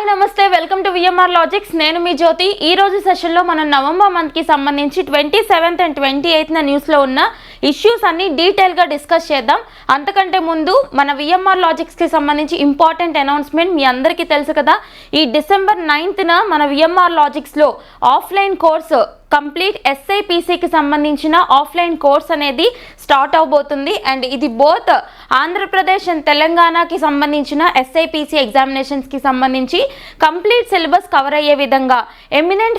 Hi నమస్తే welcome to VMR logics. నేను మీ జ్యోతి. ఈ రోజు సెషన్లో మనం నవంబర్ మంత్కి సంబంధించి 27th and 28th న్యూస్లో ఉన్న ఇష్యూస్ అన్ని డీటెయిల్గా డిస్కస్ చేద్దాం. అంతకంటే ముందు మన విఎంఆర్ లాజిక్స్కి సంబంధించి ఇంపార్టెంట్ అనౌన్స్మెంట్ మీ అందరికీ తెలుసు కదా. ఈ December 9th మన విఎంఆర్ లాజిక్స్లో ఆఫ్లైన్ కోర్సు కంప్లీట్ SIPCకి సంబంధించిన ఆఫ్లైన్ కోర్స్ అనేది స్టార్ట్ అవబోతుంది. అండ్ ఇది బోత్ ఆంధ్రప్రదేశ్ అండ్ తెలంగాణకి సంబంధించిన SIPC ఎగ్జామినేషన్స్కి సంబంధించి కంప్లీట్ సిలబస్ కవర్ అయ్యే విధంగా ఎమినెంట్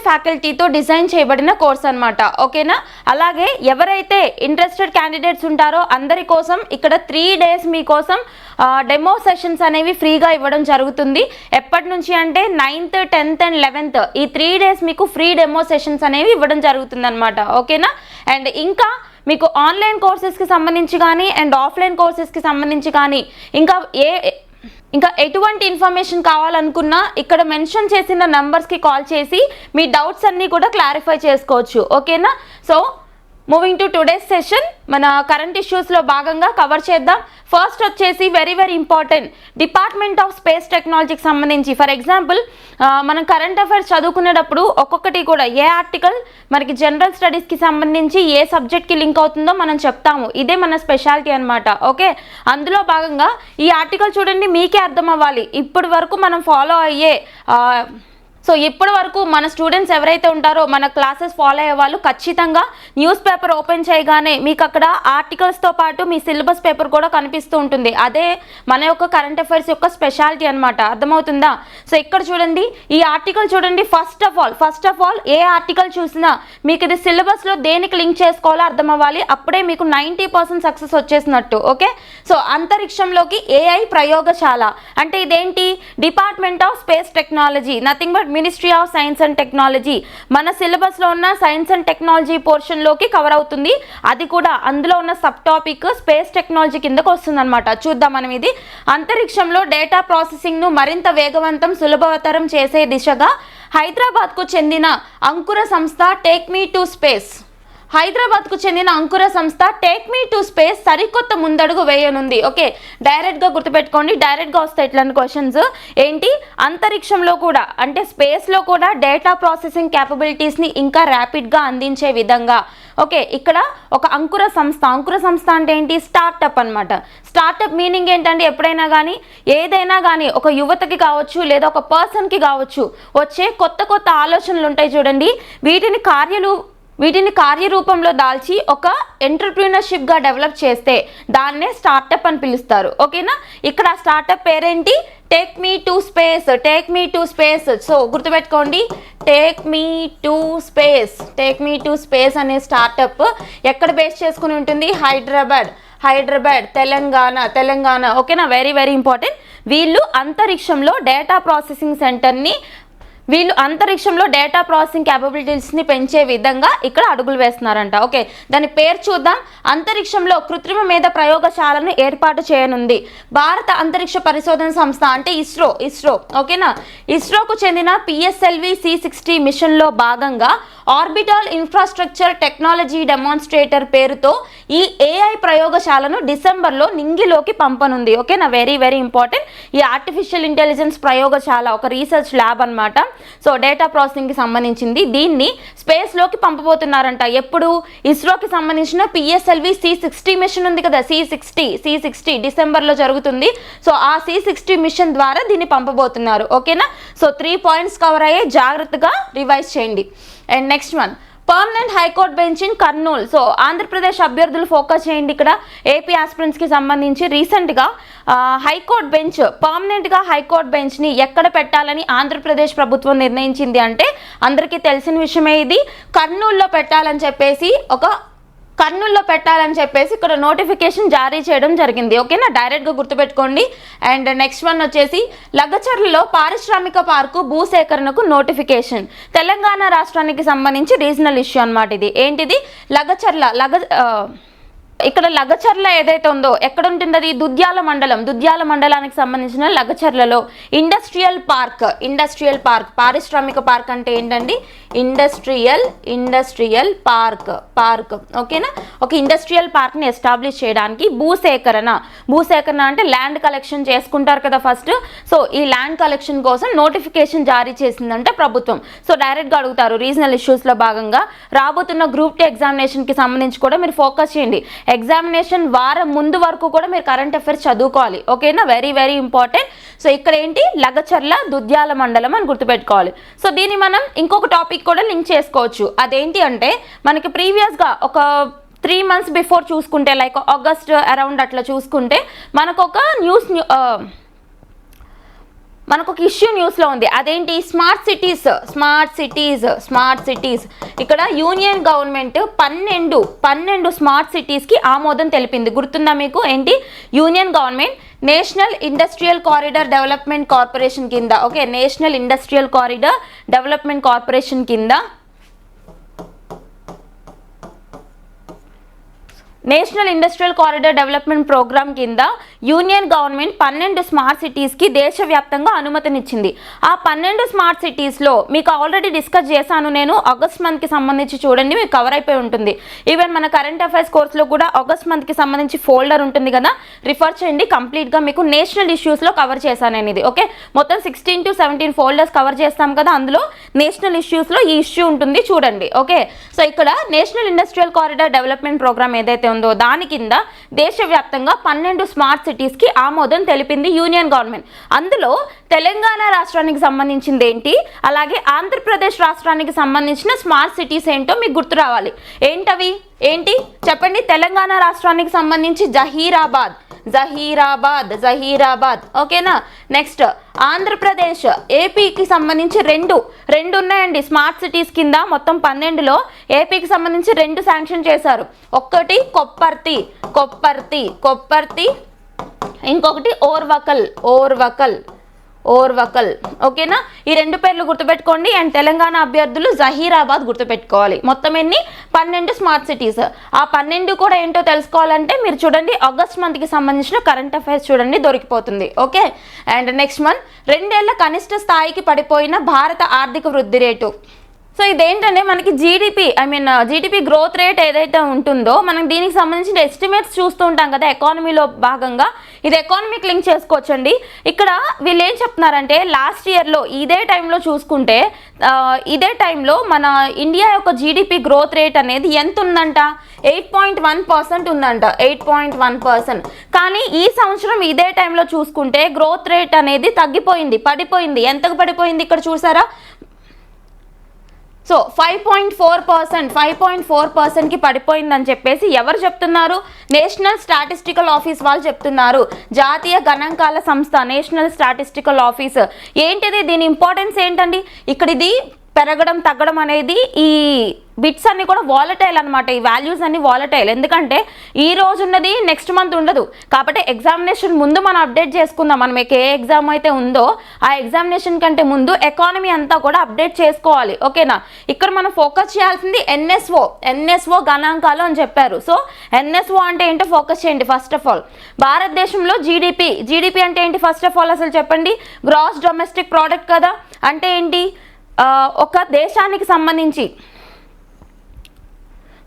ఫ్యాకల్టీతో డిజైన్ చేయబడిన కోర్స్ అనమాట. ఓకేనా? అలాగే ఎవరైతే ఇంట్రెస్టెడ్ క్యాండిడేట్స్ ఉంటారో అందరి కోసం ఇక్కడ 3 days మీకోసం డెమో సెషన్స్ అనేవి ఫ్రీగా ఇవ్వడం జరుగుతుంది. ఎప్పటి నుంచి అంటే 9th, 10th and 11th ఈ 3 days మీకు ఫ్రీ డెమో సెషన్స్ అనేవి ఇవ్వడం జరుగుతుంది అనమాట. ఓకేనా? అండ్ ఇంకా మీకు ఆన్లైన్ కోర్సెస్కి సంబంధించి కానీ అండ్ ఆఫ్లైన్ కోర్సెస్కి సంబంధించి కానీ ఇంకా ఎటువంటి ఇన్ఫర్మేషన్ కావాలనుకున్నా ఇక్కడ మెన్షన్ చేసిన నంబర్స్కి కాల్ చేసి మీ డౌట్స్ అన్నీ కూడా క్లారిఫై చేసుకోవచ్చు. ఓకేనా? So moving to today's session మన కరెంట్ ఇష్యూస్లో భాగంగా కవర్ చేద్దాం. ఫస్ట్ వచ్చేసి very important department of space టెక్నాలజీకి సంబంధించి. ఫర్ ఎగ్జాంపుల్ మనం కరెంట్ అఫైర్స్ చదువుకునేటప్పుడు ఒక్కొక్కటి కూడా ఏ ఆర్టికల్ మనకి జనరల్ స్టడీస్కి సంబంధించి ఏ సబ్జెక్ట్కి లింక్ అవుతుందో మనం చెప్తాము. ఇదే మన స్పెషాలిటీ అనమాట. ఓకే, అందులో భాగంగా ఈ ఆర్టికల్ చూడండి, మీకే అర్థం అవ్వాలి. ఇప్పటి వరకు మనం ఫాలో అయ్యే ఇప్పటి వరకు మన స్టూడెంట్స్ ఎవరైతే ఉంటారో మన క్లాసెస్ ఫాలో అయ్యే వాళ్ళు ఖచ్చితంగా న్యూస్ పేపర్ ఓపెన్ చేయగానే మీకు అక్కడ ఆర్టికల్స్తో పాటు మీ సిలబస్ పేపర్ కూడా కనిపిస్తూ ఉంటుంది. అదే మన యొక్క కరెంట్ అఫైర్స్ యొక్క స్పెషాలిటీ అనమాట. అర్థమవుతుందా? సో ఇక్కడ చూడండి, ఈ ఆర్టికల్ చూడండి. First of all A article చూసినా మీకు ఇది సిలబస్లో దేనికి లింక్ చేసుకోవాలో అర్థం అవ్వాలి. అప్పుడే మీకు 90% సక్సెస్ వచ్చేసినట్టు. ఓకే, సో అంతరిక్షంలోకి AI ప్రయోగశాల అంటే ఇదేంటి? Department of space technology, nothing but ministry of science and technology. మన సిలబస్లో ఉన్న సైన్స్ అండ్ టెక్నాలజీ పోర్షన్లోకి కవర్ అవుతుంది. అది కూడా అందులో ఉన్న సబ్ టాపిక్ స్పేస్ టెక్నాలజీ కిందకు వస్తుంది అనమాట. చూద్దాం మనం ఇది. అంతరిక్షంలో డేటా ప్రాసెసింగ్ను మరింత వేగవంతం సులభతరం చేసే దిశగా హైదరాబాద్కు చెందిన అంకుర సంస్థ take me to space take me to space సరికొత్త ముందడుగు వేయనుంది. ఓకే, డైరెక్ట్గా గుర్తుపెట్టుకోండి. డైరెక్ట్గా వస్తాయి ఇట్లాంటి క్వశ్చన్స్. ఏంటి? అంతరిక్షంలో కూడా అంటే స్పేస్లో కూడా డేటా ప్రాసెసింగ్ క్యాపబిలిటీస్ని ఇంకా ర్యాపిడ్గా అందించే విధంగా. ఓకే, ఇక్కడ ఒక అంకుర సంస్థ అంటే ఏంటి? స్టార్టప్ అనమాట. స్టార్టప్ మీనింగ్ ఏంటంటే ఎప్పుడైనా కానీ ఏదైనా కానీ ఒక యువతకి కావచ్చు లేదా ఒక పర్సన్కి కావచ్చు వచ్చే కొత్త ఆలోచనలు ఉంటాయి చూడండి. వీటిని కార్యరూపంలో దాల్చి ఒక ఎంటర్‌ప్రెన్యూర్‌షిప్గా డెవలప్ చేస్తే దాన్నే స్టార్టప్ అని పిలుస్తారు. ఓకేనా? ఇక్కడ స్టార్టప్ పేరేంటి? Take me to space. So గుర్తుపెట్టుకోండి, టేక్ మీ టు స్పేస్ అనే స్టార్టప్ ఎక్కడ బేస్ చేసుకుని ఉంటుంది? హైదరాబాద్ తెలంగాణ. ఓకేనా? Very important. వీళ్ళు అంతరిక్షంలో డేటా ప్రాసెసింగ్ క్యాపబిలిటీస్ని పెంచే విధంగా ఇక్కడ అడుగులు వేస్తున్నారంట. ఓకే, దాని పేరు చూద్దాం. అంతరిక్షంలో కృత్రిమ మేధ ప్రయోగశాలను ఏర్పాటు చేయనుంది భారత అంతరిక్ష పరిశోధన సంస్థ అంటే ఇస్రో. ఓకేనా? ఇస్రోకు చెందిన PSLV C60 మిషన్లో భాగంగా ఆర్బిటాల్ ఇన్ఫ్రాస్ట్రక్చర్ టెక్నాలజీ డెమాన్స్ట్రేటర్ పేరుతో ఈ AI ప్రయోగశాలను డిసెంబర్లో నింగిలోకి పంపనుంది. ఓకేనా? Very important. ఈ ఆర్టిఫిషియల్ ఇంటెలిజెన్స్ ప్రయోగశాల ఒక రీసెర్చ్ ల్యాబ్ అనమాట. సో డేటా ప్రాసెసింగ్కి సంబంధించింది. దీన్ని స్పేస్లోకి పంపబోతున్నారంట. ఎప్పుడు? ఇస్రోకి సంబంధించిన PSLV C60 మిషన్ ఉంది కదా, C60 డిసెంబర్లో జరుగుతుంది. సో ఆ C60 మిషన్ ద్వారా దీన్ని పంపబోతున్నారు. ఓకేనా? సో 3 points కవర్ అయ్యే, జాగ్రత్తగా రివైజ్ చేయండి. And next one, permanent high court bench in Kurnool. So Andhra Pradesh అభ్యర్థులు ఫోకస్ చేయండి. ఇక్కడ AP ఆస్పిరెంట్స్కి సంబంధించి రీసెంట్గా పర్మనెంట్గా హైకోర్టు బెంచ్ని ఎక్కడ పెట్టాలని ఆంధ్రప్రదేశ్ ప్రభుత్వం నిర్ణయించింది అంటే అందరికీ తెలిసిన విషయమే. ఇది కర్నూలులో పెట్టాలని చెప్పేసి ఇక్కడ నోటిఫికేషన్ జారీ చేయడం జరిగింది. ఓకేనా? డైరెక్ట్గా గుర్తుపెట్టుకోండి. అండ్ నెక్స్ట్ వన్ వచ్చేసి లగచర్లలో పారిశ్రామిక పార్కు భూసేకరణకు నోటిఫికేషన్. తెలంగాణ రాష్ట్రానికి సంబంధించి రీజనల్ ఇష్యూ అనమాట ఇది. ఏంటిది? లగచర్ల ఇక్కడ లగచర్ల ఏదైతే ఉందో ఎక్కడ ఉంటుంది అది దుద్యాల మండలానికి సంబంధించిన లగచర్లలో ఇండస్ట్రియల్ పార్క్ పారిశ్రామిక పార్క్ అంటే ఏంటండి ఇండస్ట్రియల్ పార్క్ ఓకేనా. ఒక ఇండస్ట్రియల్ పార్క్ని ఎస్టాబ్లిష్ చేయడానికి భూసేకరణ అంటే ల్యాండ్ కలెక్షన్ చేసుకుంటారు కదా ఫస్ట్. సో ఈ ల్యాండ్ కలెక్షన్ కోసం నోటిఫికేషన్ జారీ చేసిందంటే ప్రభుత్వం. సో డైరెక్ట్గా అడుగుతారు రీజనల్ ఇష్యూస్లో భాగంగా. రాబోతున్న గ్రూప్ 2 ఎగ్జామినేషన్కి సంబంధించి కూడా మీరు ఫోకస్ చేయండి. ఎగ్జామినేషన్ వారం ముందు వరకు కూడా మీరు కరెంట్ అఫైర్స్ చదువుకోవాలి ఓకేనా. Very very important. సో ఇక్కడ ఏంటి లగచర్ల దుద్యాల మండలం అని గుర్తుపెట్టుకోవాలి. సో దీన్ని మనం ఇంకొక టాపిక్ కూడా లింక్ చేసుకోవచ్చు. అదేంటి అంటే మనకి ప్రీవియస్గా ఒక 3 months బిఫోర్ చూసుకుంటే లైక్ ఆగస్ట్ అరౌండ్ అట్లా చూసుకుంటే మనకు ఒక ఇష్యూ న్యూస్లో ఉంది. అదేంటి స్మార్ట్ సిటీస్. ఇక్కడ యూనియన్ గవర్నమెంట్ 12 స్మార్ట్ సిటీస్కి ఆమోదం తెలిపింది. గుర్తుందా మీకు? ఏంటి union government national industrial corridor development corporation కింద national industrial corridor development corporation కింద national industrial corridor development programme కింద యూనియన్ గవర్నమెంట్ 12 స్మార్ట్ సిటీస్కి దేశవ్యాప్తంగా అనుమతినిచ్చింది. ఆ 12 స్మార్ట్ సిటీస్లో మీకు ఆల్రెడీ డిస్కస్ చేశాను నేను. ఆగస్ట్ మంత్కి సంబంధించి చూడండి, మీకు కవర్ అయిపోయి ఉంటుంది. ఈవెన్ మన కరెంట్ అఫైర్స్ కోర్సులో కూడా ఆగస్ట్ మంత్కి సంబంధించి ఫోల్డర్ ఉంటుంది కదా, రిఫర్ చేయండి. కంప్లీట్గా మీకు నేషనల్ ఇష్యూస్లో కవర్ చేశాను నేను ఇది. మొత్తం 16 to 17 ఫోల్డర్స్ కవర్ చేస్తాం కదా, అందులో నేషనల్ ఇష్యూస్లో ఈ ఇష్యూ ఉంటుంది చూడండి. సో ఇక్కడ national industrial corridor development programme ఏదైతే ఉందో దాని కింద దేశవ్యాప్తంగా 12 స్మార్ట్ సిటీస్కి ఆమోదం తెలిపింది యూనియన్ గవర్నమెంట్. అందులో తెలంగాణ రాష్ట్రానికి సంబంధించింది ఏంటి, అలాగే ఆంధ్రప్రదేశ్ రాష్ట్రానికి సంబంధించిన స్మార్ట్ సిటీస్ ఏంటో మీకు గుర్తు రావాలి. ఏంటి చెప్పండి. తెలంగాణ రాష్ట్రానికి సంబంధించి జహీరాబాద్ ఓకేనా. నెక్స్ట్ ఆంధ్రప్రదేశ్ ఏపీకి సంబంధించి రెండు ఉన్నాయండి స్మార్ట్ సిటీస్ కింద. మొత్తం 12లో ఏపీకి సంబంధించి 2 శాంక్షన్ చేశారు. ఒక్కటి కొప్పర్తి, ఇంకొకటి ఓర్వకల్ ఓకేనా. ఈ 2 పేర్లు గుర్తుపెట్టుకోండి. అండ్ తెలంగాణ అభ్యర్థులు జహీరాబాద్ గుర్తుపెట్టుకోవాలి. మొత్తం ఎన్ని 12 స్మార్ట్ సిటీస్. ఆ 12 కూడా ఏంటో తెలుసుకోవాలంటే మీరు చూడండి ఆగస్ట్ మంత్కి సంబంధించిన కరెంట్ అఫైర్స్ చూడండి, దొరికిపోతుంది. అండ్ నెక్స్ట్ మంత్ 2 ఏళ్ల కనిష్ట స్థాయికి పడిపోయిన భారత ఆర్థిక వృద్ధి రేటు. సో ఇదేంటంటే మనకి జీడిపి గ్రోత్ రేట్ ఏదైతే ఉంటుందో మనం దీనికి సంబంధించిన ఎస్టిమేట్స్ చూస్తూ ఉంటాం కదా ఎకానమీలో భాగంగా. ఇది ఎకానమీకి లింక్ చేసుకోవచ్చండి. ఇక్కడ వీళ్ళు ఏం చెప్తున్నారంటే లాస్ట్ ఇయర్లో ఇదే టైంలో చూసుకుంటే ఇదే టైంలో మన ఇండియా యొక్క జీడిపి గ్రోత్ రేట్ అనేది ఎంత ఉందంట, 8.1% ఉందంట. 8.1%. కానీ ఈ సంవత్సరం ఇదే టైంలో చూసుకుంటే గ్రోత్ రేట్ అనేది పడిపోయింది. ఎంతకు పడిపోయింది ఇక్కడ చూసారా? సో 5.4%కి పడిపోయిందని చెప్పేసి ఎవరు చెప్తున్నారు? నేషనల్ స్టాటిస్టికల్ ఆఫీస్ వాళ్ళు చెప్తున్నారు. జాతీయ గణాంకాల సంస్థ నేషనల్ స్టాటిస్టికల్ ఆఫీస్. ఏంటిది, దీని ఇంపార్టెన్స్ ఏంటండి? ఇక్కడ ఇది పెరగడం తగ్గడం అనేది ఈ బిట్స్ అన్ని కూడా వాలటైల్ అనమాట. ఈ వాల్యూస్ అన్ని వాలటైల్. ఎందుకంటే ఈ రోజు ఉన్నది నెక్స్ట్ మంత్ ఉండదు. కాబట్టి ఎగ్జామినేషన్ ముందు మనం అప్డేట్ చేసుకుందాం. మనం ఏ ఎగ్జామ్ అయితే ఉందో ఆ ఎగ్జామినేషన్ కంటే ముందు ఎకానమీ అంతా కూడా అప్డేట్ చేసుకోవాలి ఓకేనా. ఇక్కడ మనం ఫోకస్ చేయాల్సింది ఎన్ఎస్ఓ గణాంకాలు అని చెప్పారు. సో ఎన్ఎస్ఓ అంటే ఏంటో ఫోకస్ చేయండి. ఫస్ట్ ఆఫ్ ఆల్ భారతదేశంలో జీడిపి అంటే ఏంటి? ఫస్ట్ ఆఫ్ ఆల్ అసలు చెప్పండి. గ్రాస్ డొమెస్టిక్ ప్రోడక్ట్ కదా. అంటే ఏంటి? ఒక దేశానికి సంబంధించి.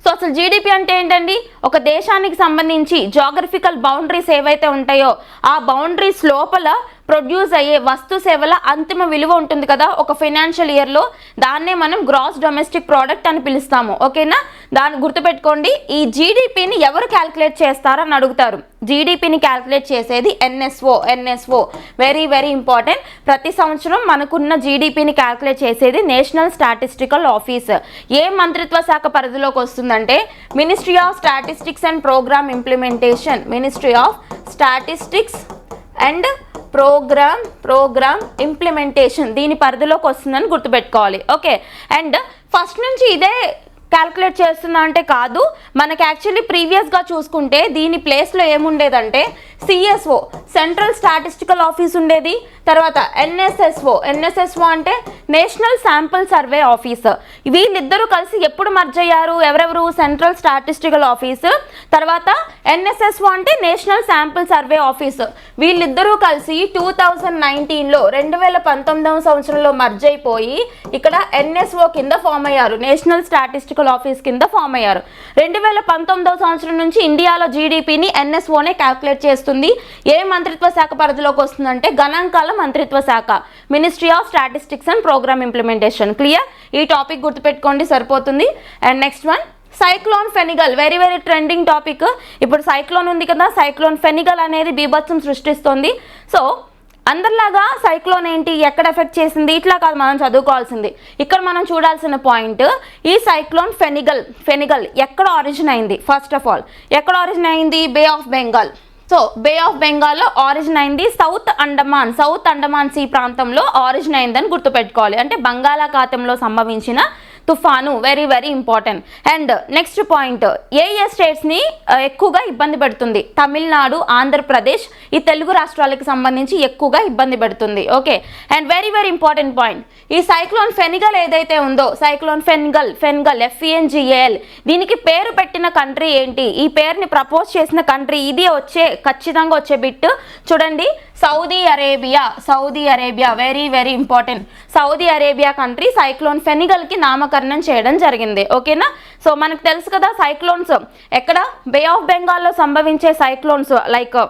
సో అసలు జీడిపి అంటే ఏంటండి? ఒక దేశానికి సంబంధించి జాగ్రఫికల్ బౌండరీస్ ఏవైతే ఉంటాయో ఆ బౌండరీస్ లోపల ప్రొడ్యూస్ అయ్యే వస్తు సేవల అంతిమ విలువ ఉంటుంది కదా ఒక ఫైనాన్షియల్ ఇయర్లో, దాన్నే మనం గ్రాస్ డొమెస్టిక్ ప్రోడక్ట్ అని పిలుస్తాము ఓకేనా. దాన్ని గుర్తుపెట్టుకోండి. ఈ జీడిపిని ఎవరు క్యాల్కులేట్ చేస్తారని అడుగుతారు. జీడిపిని క్యాల్కులేట్ చేసేది ఎన్ఎస్ఓ. Very very important. ప్రతి సంవత్సరం మనకున్న జీడిపిని క్యాల్కులేట్ చేసేది నేషనల్ స్టాటిస్టికల్ ఆఫీస్. ఏ మంత్రిత్వ శాఖ పరిధిలోకి వస్తుందంటే ministry of statistics and programme implementation. Ministry of statistics and programme implementation దీని పరిధిలోకి వస్తుందని గుర్తుపెట్టుకోవాలి. అండ్ ఫస్ట్ నుంచి ఇదే క్యాల్కులేట్ చేస్తున్నా అంటే కాదు, మనకి యాక్చువల్లీ ప్రీవియస్గా చూసుకుంటే దీని ప్లేస్లో ఏముండేదంటే సిఎస్ఓ సెంట్రల్ స్టాటిస్టికల్ ఆఫీస్ ఉండేది, తర్వాత ఎన్ఎస్ఎస్ఓ అంటే నేషనల్ శాంపుల్ సర్వే ఆఫీస్. వీళ్ళిద్దరూ కలిసి ఎప్పుడు మర్జ్ అయ్యారు? ఎవరెవరు? సెంట్రల్ స్టాటిస్టికల్ ఆఫీస్, తర్వాత ఎన్ఎస్ఎస్ఓ అంటే నేషనల్ శాంపుల్ సర్వే ఆఫీస్. వీళ్ళిద్దరూ కలిసి 2019లో 2019వ సంవత్సరంలో మర్జ్ అయిపోయి ఇక్కడ ఎన్ఎస్ఓ కింద ఫామ్ అయ్యారు, నేషనల్ స్టాటిస్టికల్ ఆఫీస్ కింద ఫామ్ అయ్యారు. 2019వ సంవత్సరం నుంచి ఇండియాలో జీడిపిని ఎన్ఎస్ఓనే క్యాల్కులేట్ చేస్తుంది. ఏ మంత్రిత్వ శాఖ పరిధిలోకి వస్తుందంటే గణాంకాల మంత్రిత్వ శాఖ, ministry of statistics and programme implementation. Clear? ఈ టాపిక్ గుర్తుపెట్టుకోండి సరిపోతుంది. And next one cyclone Fengal, very very trending topic. ఇప్పుడు సైక్లోన్ ఉంది కదా, సైక్లోన్ ఫెనిగల్ అనేది బీభత్సం సృష్టిస్తుంది. సో అందరిలాగా సైక్లోన్ ఏంటి, ఎక్కడ ఎఫెక్ట్ చేసింది, ఇట్లా కాదు మనం చదువుకోవాల్సింది. ఇక్కడ మనం చూడాల్సిన పాయింట్ ఈ సైక్లోన్ ఫెనిగల్ ఎక్కడ ఆరిజిన్ అయింది. ఫస్ట్ ఆఫ్ ఆల్ ఎక్కడ ఆరిజిన్ అయింది? Bay of Bengal. So bay of బెంగాల్లో ఆరిజిన్ అయింది, సౌత్ అండమాన్ సీ ప్రాంతంలో ఆరిజిన్ అయిందని గుర్తుపెట్టుకోవాలి. అంటే బంగాళాఖాతంలో సంభవించిన తుఫాను, very very important. And next point, ఏ స్టేట్స్ని ఎక్కువగా ఇబ్బంది పెడుతుంది? తమిళనాడు, ఆంధ్రప్రదేశ్, ఈ తెలుగు రాష్ట్రాలకు సంబంధించి ఎక్కువగా ఇబ్బంది పెడుతుంది. Okay. And very very important point, ఈ సైక్లోన్ ఫెనిగల్ ఏదైతే ఉందో, సైక్లోన్ ఫెనిగల్ FENGAL, దీనికి పేరు పెట్టిన కంట్రీ ఏంటి? ఈ పేరుని ప్రపోజ్ చేసిన కంట్రీ ఇది ఖచ్చితంగా వచ్చే బిట్ చూడండి, Saudi Arabia, very very important. Saudi Arabia country cyclone ఫెనిగల్కి నామకరణం చేయడం జరిగింది. ఓకేనా? సో మనకు తెలుసు కదా సైక్లోన్స్ ఎక్కడ? బే ఆఫ్ బెంగాల్లో సంభవించే సైక్లోన్స్ లైక్,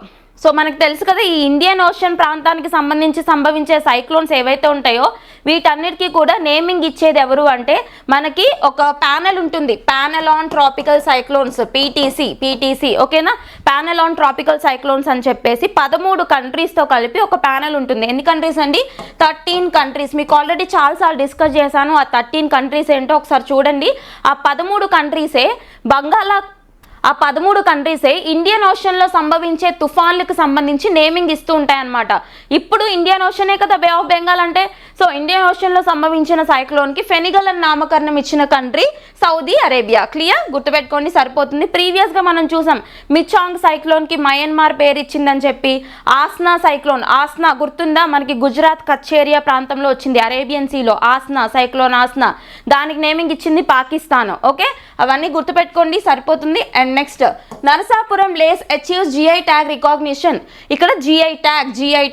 సో మనకు తెలుసు కదా ఈ ఇండియన్ ఓషన్ ప్రాంతానికి సంభవించే సైక్లోన్స్ ఏవైతే ఉంటాయో వీటన్నిటికీ కూడా నేమింగ్ ఇచ్చేది ఎవరు అంటే మనకి ఒక ప్యానెల్ ఉంటుంది, panel on tropical cyclones, PTC. ఓకేనా? ప్యానెల్ ఆన్ ట్రాపికల్ సైక్లోన్స్ అని చెప్పేసి 13 కంట్రీస్తో కలిపి ఒక ప్యానెల్ ఉంటుంది. ఎన్ని కంట్రీస్ అండి? 13 కంట్రీస్. మీకు ఆల్రెడీ చాలాసార్లు డిస్కస్ చేశాను. ఆ 13 కంట్రీస్ ఏంటో ఒకసారి చూడండి. ఆ 13 కంట్రీసే ఆ 13 కంట్రీసే ఇండియన్ ఓషన్లో సంభవించే తుఫాన్లకు సంబంధించి నేమింగ్ ఇస్తూ ఉంటాయన్నమాట. ఇప్పుడు ఇండియన్ ఓషనే కదా బే ఆఫ్ బెంగాల్ అంటే. సో ఇండియన్ ఓషన్లో సంభవించిన సైక్లోన్కి ఫెనిగల్ అని నామకరణం ఇచ్చిన కంట్రీ సౌదీ అరేబియా. క్లియర్? గుర్తుపెట్టుకోండి సరిపోతుంది. ప్రీవియస్గా మనం చూసాం మిచాంగ్ సైక్లోన్కి మయన్మార్ పేరు ఇచ్చిందని చెప్పి. ఆస్నా గుర్తుందా? మనకి గుజరాత్ కచ్ ఏరియా ప్రాంతంలో వచ్చింది, అరేబియన్ సీలో. సైక్లోన్ ఆస్నా, దానికి నేమింగ్ ఇచ్చింది పాకిస్తాన్. ఓకే, అవన్నీ గుర్తుపెట్టుకోండి సరిపోతుంది. And next Narasapuram lace achieves GI tag recognition. ఇక్కడ GI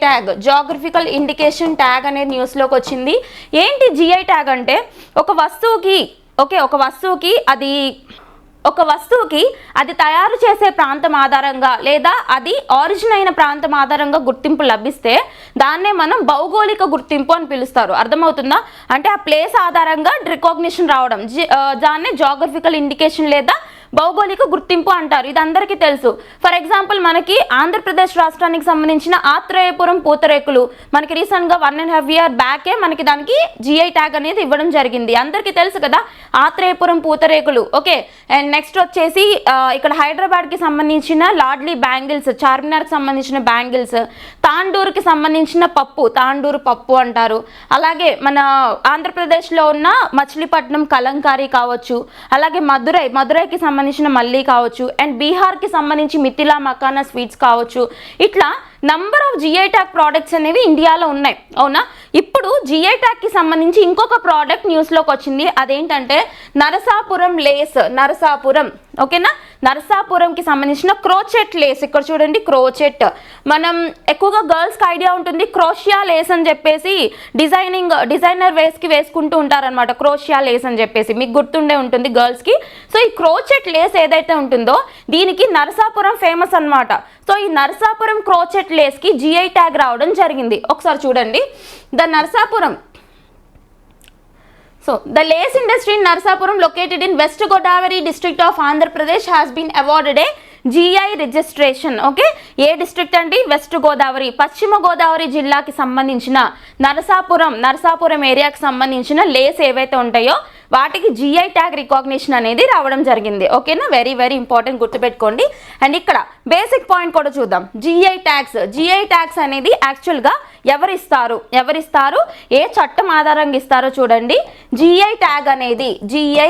tag geographical indication tag అనే న్యూస్లోకి వచ్చింది. ఏంటి GI ట్యాగ్ అంటే ఒక వస్తువుకి అది తయారు చేసే ప్రాంతం ఆధారంగా లేదా అది ఆరిజిన్ అయిన ప్రాంతం ఆధారంగా గుర్తింపు లభిస్తే దాన్నే మనం భౌగోళిక గుర్తింపు అని పిలుస్తారు. అర్థమవుతుందా? అంటే ఆ ప్లేస్ ఆధారంగా రికాగ్నిషన్ రావడం, దాన్నే జాగ్రఫికల్ ఇండికేషన్ లేదా భౌగోళిక గుర్తింపు అంటారు. ఇది అందరికీ తెలుసు. ఫర్ ఎగ్జాంపుల్ మనకి ఆంధ్రప్రదేశ్ రాష్ట్రానికి సంబంధించిన ఆత్రేయపురం పూతరేకులు మనకి రీసెంట్గా 1.5 year బ్యాకే మనకి దానికి GI ట్యాగ్ అనేది ఇవ్వడం జరిగింది. అందరికీ తెలుసు కదా ఆత్రేయపురం పూతరేకులు. ఓకే. అండ్ నెక్స్ట్ వచ్చేసి ఇక్కడ హైదరాబాద్కి సంబంధించిన లాడ్లీ బ్యాంగిల్స్, చార్మినార్కి సంబంధించిన బ్యాంగిల్స్, తాండూరుకి సంబంధించిన తాండూరు పప్పు అంటారు. అలాగే మన ఆంధ్రప్రదేశ్లో ఉన్న మచిలీపట్నం కలంకారీ కావచ్చు, అలాగే మధురైకి సంబంధించిన మల్లి కావచ్చు, అండ్ బీహార్కి సంబంధించి మిథిలా మకానా స్వీట్స్ కావచ్చు. ఇట్లా number of GI tag products అనేవి ఇండియాలో ఉన్నాయి. అవునా? ఇప్పుడు GI ట్యాగ్కి సంబంధించి ఇంకొక ప్రోడక్ట్ న్యూస్లోకి వచ్చింది. అదేంటంటే నరసాపురం లేస్. ఓకేనా? నరసాపురంకి సంబంధించిన క్రోచెట్ లేస్. ఇక్కడ చూడండి క్రోచెట్. మనం ఎక్కువగా గర్ల్స్కి ఐడియా ఉంటుంది క్రోషియా లేస్ అని చెప్పేసి డిజైనర్ వేస్కి వేసుకుంటూ ఉంటారనమాట. క్రోషియా లేస్ అని చెప్పేసి మీకు గుర్తుండే ఉంటుంది గర్ల్స్కి. సో ఈ క్రోచెట్ లేస్ ఏదైతే ఉంటుందో దీనికి నరసాపురం ఫేమస్ అనమాట. సో ఈ నరసాపురం క్రోచెట్ లేస్కి GI ట్యాగ్ రావడం జరిగింది. ఒకసారి చూడండి. So, the lace industry in Narasapuram located in West Godavari district of Andhra Pradesh has been awarded a GI registration. Okay, A district అండి? వెస్ట్ గోదావరి, పశ్చిమ గోదావరి జిల్లాకి సంబంధించిన నరసాపురం ఏరియాకి సంబంధించిన లేస్ ఏవైతే ఉంటాయో వాటికి జిఐ ట్యాగ్ రికాగ్నిషన్ అనేది రావడం జరిగింది. ఓకేనా, వెరీ వెరీ ఇంపార్టెంట్, గుర్తుపెట్టుకోండి. అండ్ ఇక్కడ బేసిక్ పాయింట్ కూడా చూద్దాం. జిఐ ట్యాగ్స్ అనేది యాక్చువల్గా ఎవరిస్తారు, ఏ చట్టం ఆధారంగా ఇస్తారో చూడండి. జిఐ ట్యాగ్ అనేది జిఐ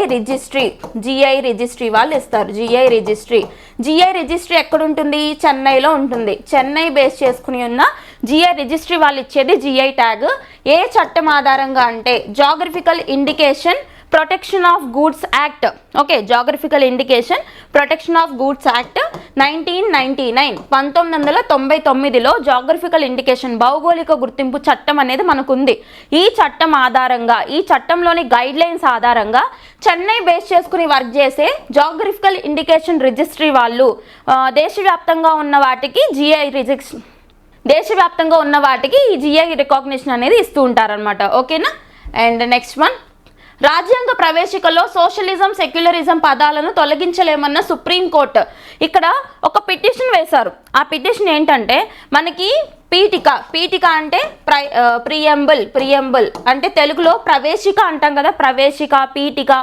రిజిస్ట్రీ వాళ్ళు ఇస్తారు. జిఐ రిజిస్ట్రీ ఎక్కడ ఉంటుంది? చెన్నైలో ఉంటుంది. చెన్నై బేస్ చేసుకుని ఉన్న జిఐ రిజిస్ట్రీ వాళ్ళు ఇచ్చేది జిఐ ట్యాగ్. ఏ చట్టం ఆధారంగా అంటే geographical indication protection of goods act. Okay, geographical indication protection of goods act 1999 1999లో జాగ్రఫికల్ ఇండికేషన్ భౌగోళిక గుర్తింపు చట్టం అనేది మనకుంది. ఈ చట్టం ఆధారంగా, ఈ చట్టంలోని గైడ్ లైన్స్ ఆధారంగా చెన్నై బేస్ చేసుకుని వర్క్ చేసే జాగ్రఫికల్ ఇండికేషన్ రిజిస్ట్రీ వాళ్ళు దేశవ్యాప్తంగా ఉన్న వాటికి ఈ జిఐ రికాగ్నిషన్ అనేది ఇస్తూ ఉంటారనమాట. ఓకేనా. అండ్ నెక్స్ట్ వన్, రాజ్యాంగ ప్రవేశికలో సోషలిజం సెక్యులరిజం పదాలను తొలగించలేమన్న సుప్రీంకోర్టు ఇక్కడ ఒక పిటిషన్ వేశారు. ఆ పిటిషన్ ఏంటంటే మనకి పీఠిక అంటే ప్రియంబుల్ అంటే తెలుగులో ప్రవేశిక అంటాం కదా, ప్రవేశిక, పీఠిక,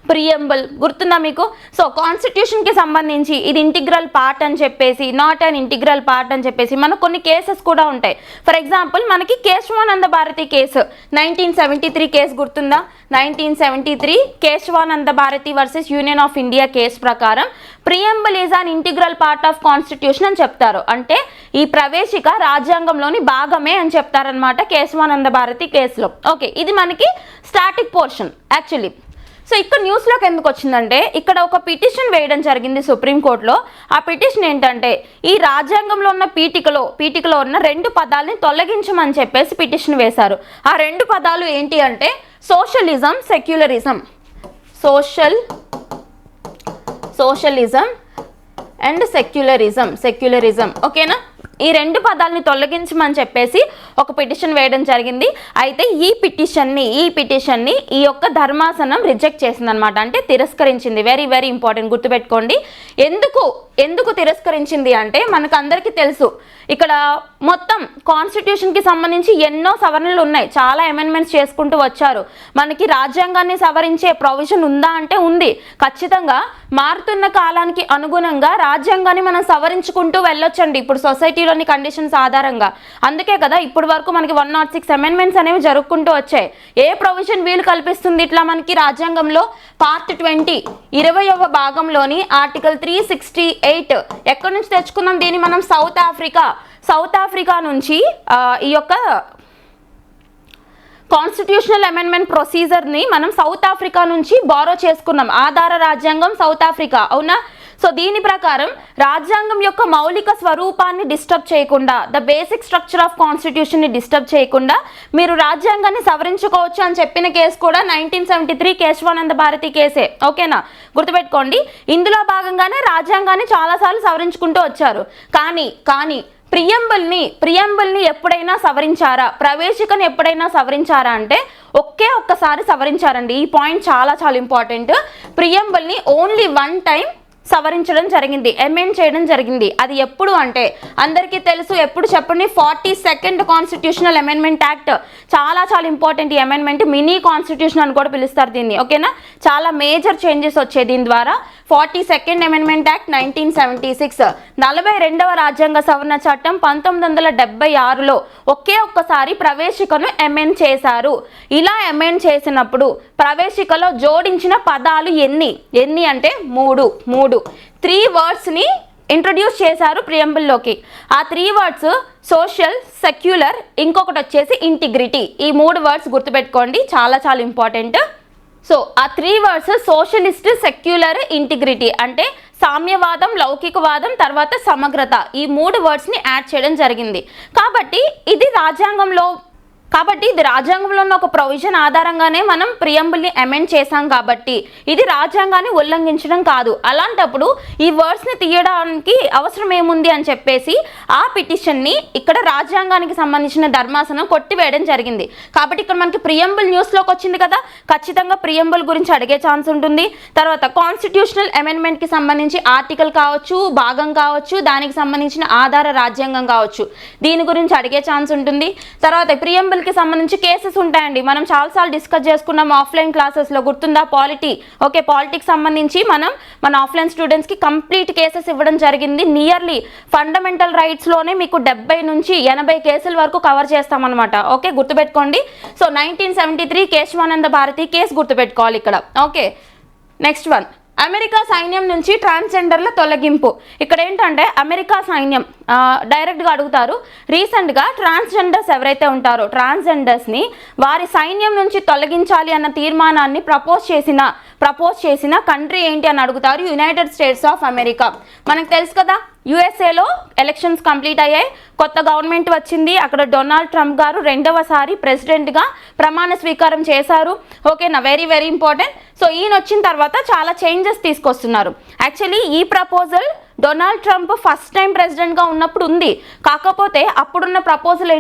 ప్రియంబుల్ గుర్తుందా మీకు? సో కాన్స్టిట్యూషన్కి సంబంధించి ఇది ఇంటిగ్రల్ పార్ట్ అని చెప్పేసి, నాట్ అన్ ఇంటిగ్రల్ పార్ట్ అని చెప్పేసి మనకు కొన్ని కేసెస్ కూడా ఉంటాయి. ఫర్ ఎగ్జాంపుల్ మనకి కేశవానంద భారతి కేసు 1973 కేసు గుర్తుందా? 1973 Kesavananda Bharati versus union of India కేసు ప్రకారం preamble is an integral part of constitution అని చెప్తారు. అంటే ఈ ప్రవేశిక రాజ్యాంగంలోని భాగమే అని చెప్తారనమాట కేశవానంద భారతి కేసులో. ఓకే, ఇది మనకి స్టాటిక్ పోర్షన్ యాక్చువల్లీ. సో ఇక్కడ న్యూస్లోకి ఎందుకు వచ్చిందంటే ఇక్కడ ఒక పిటిషన్ వేయడం జరిగింది సుప్రీంకోర్టులో. ఆ పిటిషన్ ఏంటంటే ఈ రాజ్యాంగంలో ఉన్న పీఠికలో ఉన్న 2 పదాలని తొలగించమని చెప్పేసి పిటిషన్ వేశారు. ఆ 2 పదాలు ఏంటి అంటే socialism, secularism. Socialism and secularism. ఓకేనా, ఈ 2 పదాలని తొలగించమని చెప్పేసి ఒక పిటిషన్ వేయడం జరిగింది. అయితే ఈ పిటిషన్ని ఈ యొక్క ధర్మాసనం రిజెక్ట్ చేసిందనమాట, అంటే తిరస్కరించింది. వెరీ వెరీ ఇంపార్టెంట్, గుర్తుపెట్టుకోండి. ఎందుకు తిరస్కరించింది అంటే మనకు అందరికీ తెలుసు ఇక్కడ మొత్తం కాన్స్టిట్యూషన్కి సంబంధించి ఎన్నో సవరణలు ఉన్నాయి, చాలా అమెండ్మెంట్స్ చేసుకుంటూ వచ్చారు. మనకి రాజ్యాంగాన్ని సవరించే ప్రొవిజన్ ఉందా అంటే ఉంది. ఖచ్చితంగా మారుతున్న కాలానికి అనుగుణంగా రాజ్యాంగాన్ని మనం సవరించుకుంటూ వెళ్ళొచ్చండి ఇప్పుడు సొసైటీలోని కండిషన్స్ ఆధారంగా. అందుకే కదా ఇప్పటి వరకు మనకి 106 అమెండ్మెంట్స్ అనేవి జరుపుకుంటూ వచ్చాయి. ఏ ప్రొవిజన్ వీలు కల్పిస్తుంది ఇట్లా మనకి రాజ్యాంగంలో? పార్ట్ 20 20వ భాగంలోని ఆర్టికల్ 368. ఎక్కడి నుంచి తెచ్చుకున్నాం దీన్ని మనం? సౌత్ ఆఫ్రికా నుంచి ఈ యొక్క కాన్స్టిట్యూషనల్ అమెండ్మెంట్ ప్రొసీజర్ని మనం సౌత్ ఆఫ్రికా నుంచి బారో చేసుకున్నాం. ఆధార రాజ్యాంగం సౌత్ ఆఫ్రికా, అవునా? సో దీని ప్రకారం రాజ్యాంగం యొక్క మౌలిక స్వరూపాన్ని డిస్టర్బ్ చేయకుండా, ద బేసిక్ స్ట్రక్చర్ ఆఫ్ కాన్స్టిట్యూషన్ని డిస్టర్బ్ చేయకుండా మీరు రాజ్యాంగాన్ని సవరించుకోవచ్చు అని చెప్పిన కేసు కూడా 1973 కేశవానంద భారతి కేసే. ఓకేనా, గుర్తుపెట్టుకోండి. ఇందులో భాగంగానే రాజ్యాంగాన్ని చాలాసార్లు సవరించుకుంటూ వచ్చారు. కానీ ప్రియంబుల్ని ఎప్పుడైనా సవరించారా? ప్రవేశికను ఎప్పుడైనా సవరించారా అంటే ఒక్కసారి సవరించారండి. ఈ పాయింట్ చాలా ఇంపార్టెంట్. ప్రియంబుల్ని ఓన్లీ 1 టైం సవరించడం జరిగింది, అమెండ్ చేయడం జరిగింది. అది ఎప్పుడు అంటే అందరికీ తెలుసు, ఎప్పుడు చెప్పండి? 42nd constitutional amendment act. చాలా ఇంపార్టెంట్ ఈ అమెండ్మెంట్. మినీ కాన్స్టిట్యూషన్ అని కూడా పిలుస్తారు దీన్ని. ఓకేనా, చాలా మేజర్ చేంజెస్ వచ్చాయి దీని ద్వారా. 42nd amendment act 1976. 42వ రాజ్యాంగ సవరణ చట్టం 1976లో ఒక్కసారి ప్రవేశికను అమెండ్ చేశారు. ఇలా అమెండ్ చేసినప్పుడు ప్రవేశికలో జోడించిన పదాలు ఎన్ని అంటే 3 వర్డ్స్ని ఇంట్రొడ్యూస్ చేశారు ప్రియంబుల్లోకి. ఆ 3 వర్డ్స్ సోషల్, సెక్యులర్, ఇంకొకటి వచ్చేసి ఇంటిగ్రిటీ. ఈ 3 వర్డ్స్ గుర్తుపెట్టుకోండి, చాలా ఇంపార్టెంట్. సో ఆ 3 వర్డ్స్ సోషలిస్ట్, సెక్యులర్, ఇంటిగ్రిటీ అంటే సామ్యవాదం, లౌకికవాదం, తర్వాత సమగ్రత. ఈ 3 వర్డ్స్ని యాడ్ చేయడం జరిగింది. కాబట్టి ఇది రాజ్యాంగంలో ఉన్న ఒక ప్రొవిజన్ ఆధారంగానే మనం ప్రియంబుల్ని అమెండ్ చేశాం. కాబట్టి ఇది రాజ్యాంగాన్ని ఉల్లంఘించడం కాదు. అలాంటప్పుడు ఈ వర్డ్స్ని తీయడానికి అవసరం ఏముంది అని చెప్పేసి ఆ పిటిషన్ని ఇక్కడ రాజ్యాంగానికి సంబంధించిన ధర్మాసనం కొట్టివేయడం జరిగింది. కాబట్టి ఇక్కడ మనకి ప్రియంబుల్ న్యూస్లోకి వచ్చింది కదా, ఖచ్చితంగా ప్రియంబుల్ గురించి అడిగే ఛాన్స్ ఉంటుంది. తర్వాత కాన్స్టిట్యూషనల్ అమెండ్మెంట్కి సంబంధించి ఆర్టికల్ కావచ్చు, భాగం కావచ్చు, దానికి సంబంధించిన ఆధార రాజ్యాంగం కావచ్చు, దీని గురించి అడిగే ఛాన్స్ ఉంటుంది. తర్వాత ప్రియంబుల్ వీటికి సంబంధించి కేసెస్ ఉంటాయండి. మనం చాలాసార్లు డిస్కస్ చేసుకున్నాం ఆఫ్లైన్ క్లాసెస్లో, గుర్తుందా? పాలిటిక్స్ సంబంధించి మనం మన ఆఫ్లైన్ స్టూడెంట్స్కి కంప్లీట్ కేసెస్ ఇవ్వడం జరిగింది. నియర్లీ ఫండమెంటల్ రైట్స్లోనే మీకు 70 నుంచి 80 కేసుల వరకు కవర్ చేస్తామన్నమాట. ఓకే, గుర్తుపెట్టుకోండి. సో 1973 కేశవానంద భారతి కేసు గుర్తుపెట్టుకోవాలి ఇక్కడ. ఓకే, నెక్స్ట్ వన్, అమెరికా సైన్యం నుంచి ట్రాన్స్జెండర్ల తొలగింపు. ఇక్కడ ఏంటంటే అమెరికా సైన్యం డైరెక్ట్గా అడుగుతారు, రీసెంట్గా ట్రాన్స్జెండర్స్ ఎవరైతే ఉంటారో ట్రాన్స్జెండర్స్ని వారి సైన్యం నుంచి తొలగించాలి అన్న తీర్మానాన్ని ప్రపోజ్ చేసిన కంట్రీ ఏంటి అని అడుగుతారు. United states of America. మనకు తెలుసు కదా, యుఎస్ఏలో ఎలక్షన్స్ కంప్లీట్ అయ్యాయి, కొత్త గవర్నమెంట్ వచ్చింది. అక్కడ డొనాల్డ్ ట్రంప్ గారు 2వసారి ప్రెసిడెంట్గా ప్రమాణ స్వీకారం చేశారు. ఓకేనా, వెరీ వెరీ ఇంపార్టెంట్. సో ఈయన వచ్చిన తర్వాత చాలా చేంజెస్ తీసుకొస్తున్నారు. యాక్చువల్లీ ఈ proposal Donald Trump first time ప్రెసిడెంట్గా ఉన్నప్పుడు ఉంది. కాకపోతే అప్పుడున్న ప్రపోజల్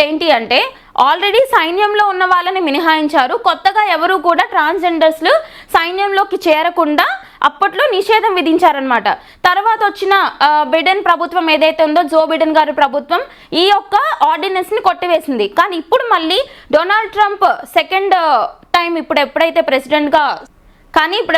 ఏంటి అంటే ఆల్రెడీ సైన్యంలో ఉన్న వాళ్ళని మినహాయించారు. కొత్తగా ఎవరు కూడా ట్రాన్స్జెండర్స్లు సైన్యంలోకి చేరకుండా అప్పట్లో నిషేధం విధించారనమాట. తర్వాత వచ్చిన బిడెన్ ప్రభుత్వం ఏదైతే ఉందో, జో బిడెన్ గారి ప్రభుత్వం ఈ యొక్క ఆర్డినెన్స్ని కొట్టివేసింది. కానీ ఇప్పుడు మళ్ళీ డొనాల్డ్ ట్రంప్ సెకండ్ టైం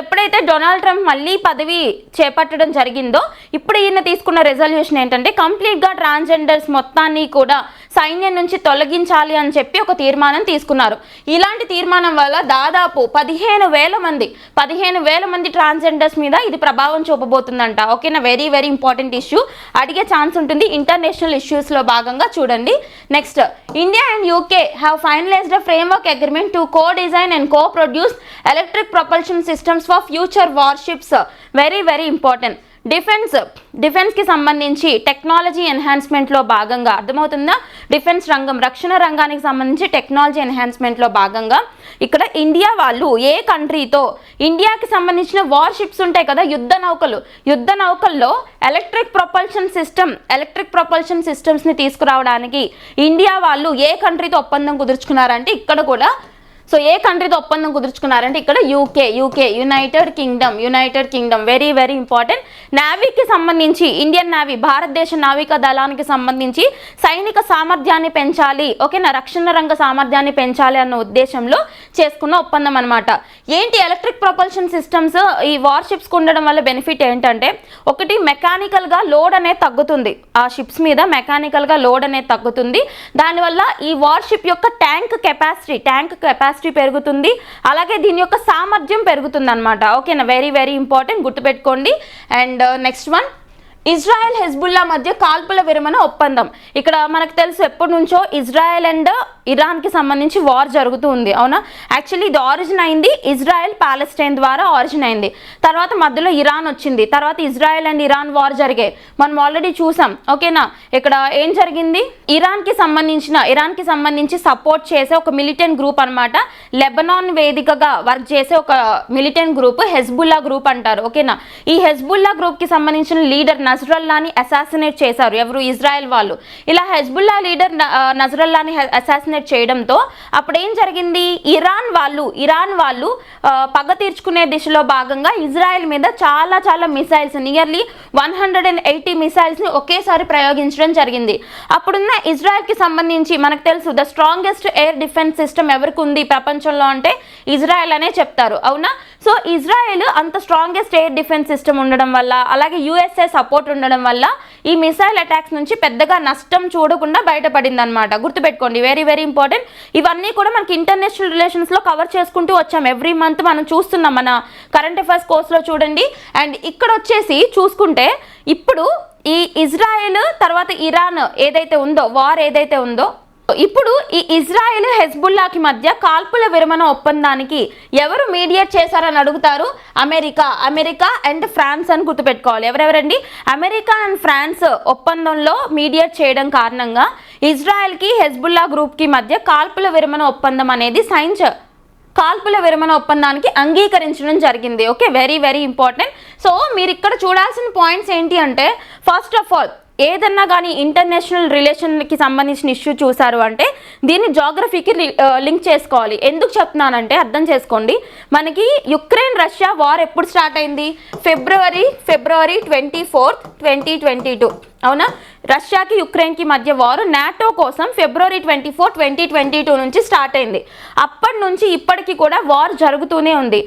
ఎప్పుడైతే డొనాల్డ్ ట్రంప్ మళ్ళీ పదవి చేపట్టడం జరిగిందో, ఇప్పుడు ఈయన తీసుకున్న రెజల్యూషన్ ఏంటంటే కంప్లీట్గా ట్రాన్స్జెండర్స్ మొత్తాన్ని కూడా సైన్యం నుంచి తొలగించాలి అని చెప్పి ఒక తీర్మానం తీసుకున్నారు. ఇలాంటి తీర్మానం వల్ల దాదాపు 15,000 మంది ట్రాన్స్జెండర్స్ మీద ఇది ప్రభావం చూపబోతుందంట. ఓకేనా, వెరీ వెరీ ఇంపార్టెంట్ ఇష్యూ, అడిగే ఛాన్స్ ఉంటుంది ఇంటర్నేషనల్ ఇష్యూస్లో భాగంగా. చూడండి next, India and UK have finalized a framework agreement to co-design and co-produce electric propulsion systems for future warships. Very very important. డిఫెన్స్కి సంబంధించి టెక్నాలజీ ఎన్హాన్స్మెంట్లో భాగంగా, అర్థమవుతుందా? డిఫెన్స్ రంగం, రక్షణ రంగానికి సంబంధించి టెక్నాలజీ ఎన్హాన్స్మెంట్లో భాగంగా ఇక్కడ ఇండియా వాళ్ళు ఏ కంట్రీతో ఇండియాకి సంబంధించిన వార్షిప్స్ ఉంటాయి కదా, యుద్ధ నౌకల్లో ఎలక్ట్రిక్ ప్రొపల్షన్ సిస్టమ్స్ని తీసుకురావడానికి ఇండియా వాళ్ళు ఏ కంట్రీతో ఒప్పందం కుదుర్చుకున్నారంటే ఇక్కడ కూడా, సో ఏ కంట్రీతో ఒప్పందం కుదుర్చుకున్నారంటే ఇక్కడ UK, United Kingdom. Very very important. నేవీకి సంబంధించి ఇండియన్ నేవీ, భారతదేశ నావికా దళానికి సంబంధించి సైనిక సామర్థ్యాన్ని పెంచాలి, ఓకేనా, రక్షణ రంగ సామర్థ్యాన్ని పెంచాలి అన్న ఉద్దేశంలో చేసుకున్న ఒప్పందం అనమాట. ఏంటి ఎలక్ట్రిక్ ప్రొపల్షన్ సిస్టమ్స్ ఈ వార్షిప్స్కి ఉండడం వల్ల బెనిఫిట్ ఏంటంటే, ఒకటి మెకానికల్గా లోడ్ అనేది తగ్గుతుంది, ఆ షిప్స్ మీద మెకానికల్గా లోడ్ అనేది తగ్గుతుంది. దానివల్ల ఈ వార్షిప్ యొక్క ట్యాంక్ కెపాసిటీ పెరుగుతుంది, అలాగే దీని యొక్క సామర్థ్యం పెరుగుతుంది అనమాట. ఓకేనా, వెరీ వెరీ ఇంపార్టెంట్, గుర్తుపెట్టుకోండి. And next one, Israel Hezbollah మధ్య కాల్పుల విరమణ ఒప్పందం. ఇక్కడ మనకు తెలుసు ఎప్పటి నుంచో ఇజ్రాయెల్ అండ్ ఇరాన్కి సంబంధించి వార్ జరుగుతూ ఉంది, అవునా? యాక్చువల్లీ ఇది ఆరిజిన్ అయింది ఇజ్రాయెల్ పాలెస్టైన్ ద్వారా ఆరిజిన్ అయింది. తర్వాత మధ్యలో ఇరాన్ వచ్చింది, తర్వాత ఇజ్రాయెల్ అండ్ ఇరాన్ వార్ జరిగాయి, మనం ఆల్రెడీ చూసాం. ఓకేనా, ఇక్కడ ఏం జరిగింది, ఇరాన్కి సంబంధించి సపోర్ట్ చేసే ఒక మిలిటెంట్ గ్రూప్ అనమాట, లెబనాన్ వేదికగా వర్క్ చేసే ఒక మిలిటెంట్ గ్రూప్ హెజ్బుల్లా గ్రూప్ అంటారు. ఓకేనా, ఈ హెజ్బుల్లా గ్రూప్కి సంబంధించిన లీడర్ నజ్రల్లాని అసాసినేట్ చేశారు. ఎవరు? ఇజ్రాయెల్ వాళ్ళు. ఇలా హెజ్బుల్లా లీడర్ నజ్రల్లాని అసాసినేట్ చేయడంతో అప్పుడు ఏం జరిగింది, ఇరాన్ వాళ్ళు పగ తీర్చుకునే దిశలో భాగంగా ఇజ్రాయెల్ మీద చాలా మిసైల్స్, నియర్లీ 180 మిసైల్స్ని ఒకేసారి ప్రయోగించడం జరిగింది. అప్పుడున్న ఇజ్రాయెల్కి సంబంధించి మనకు తెలుసు the strongest air defence system ఎవరికి ఉంది ప్రపంచంలో అంటే ఇజ్రాయెల్ అనే చెప్తారు, అవునా? సో ఇజ్రాయెల్ అంత స్ట్రాంగెస్ట్ ఎయిర్ డిఫెన్స్ సిస్టమ్ ఉండడం వల్ల, అలాగే యుఎస్ఏ సపోర్ట్ ఉండడం వల్ల ఈ మిసైల్ అటాక్స్ నుంచి పెద్దగా నష్టం చూడకుండా బయటపడింది అనమాట. గుర్తుపెట్టుకోండి, వెరీ వెరీ ఇంపార్టెంట్. ఇవన్నీ కూడా మనకి ఇంటర్నేషనల్ రిలేషన్స్లో కవర్ చేసుకుంటూ వచ్చాం. ఎవ్రీ మంత్ మనం చూస్తున్నాం మన కరెంట్ అఫైర్స్ కోర్స్లో చూడండి. అండ్ ఇక్కడ వచ్చేసి చూసుకుంటే ఇప్పుడు ఈ ఇజ్రాయెల్ తర్వాత ఇరాన్ వార్ ఏదైతే ఉందో ఇప్పుడు ఈ ఇజ్రాయెల్ హెజ్బుల్లాకి మధ్య కాల్పుల విరమణ ఒప్పందానికి ఎవరు మీడియేట్ చేశారని అడుగుతారు. అమెరికా అండ్ ఫ్రాన్స్ అని గుర్తుపెట్టుకోవాలి. ఎవరెవరండి? అమెరికా అండ్ ఫ్రాన్స్ ఒప్పందంలో మీడియేట్ చేయడం కారణంగా ఇజ్రాయెల్కి హెజ్బుల్లా గ్రూప్కి మధ్య కాల్పుల విరమణ ఒప్పందం అనేది కాల్పుల విరమణ ఒప్పందానికి అంగీకరించడం జరిగింది. Okay, very very important. So మీరు ఇక్కడ చూడాల్సిన పాయింట్స్ ఏంటి అంటే, ఫస్ట్ ఆఫ్ ఆల్ ఏదన్నా కానీ ఇంటర్నేషనల్ రిలేషన్కి సంబంధించిన ఇష్యూ చూసారు అంటే దీన్ని జాగ్రఫీకి లింక్ చేసుకోవాలి. ఎందుకు చెప్తున్నానంటే అర్థం చేసుకోండి. మనకి యుక్రెయిన్ రష్యా వార్ ఎప్పుడు స్టార్ట్ అయింది? ఫిబ్రవరి 24, 2022, అవునా? రష్యాకి యుక్రెయిన్కి మధ్య వారు నాటో కోసం February 24, 2022 నుంచి స్టార్ట్ అయింది. అప్పటి నుంచి ఇప్పటికీ కూడా వార్ జరుగుతూనే ఉంది.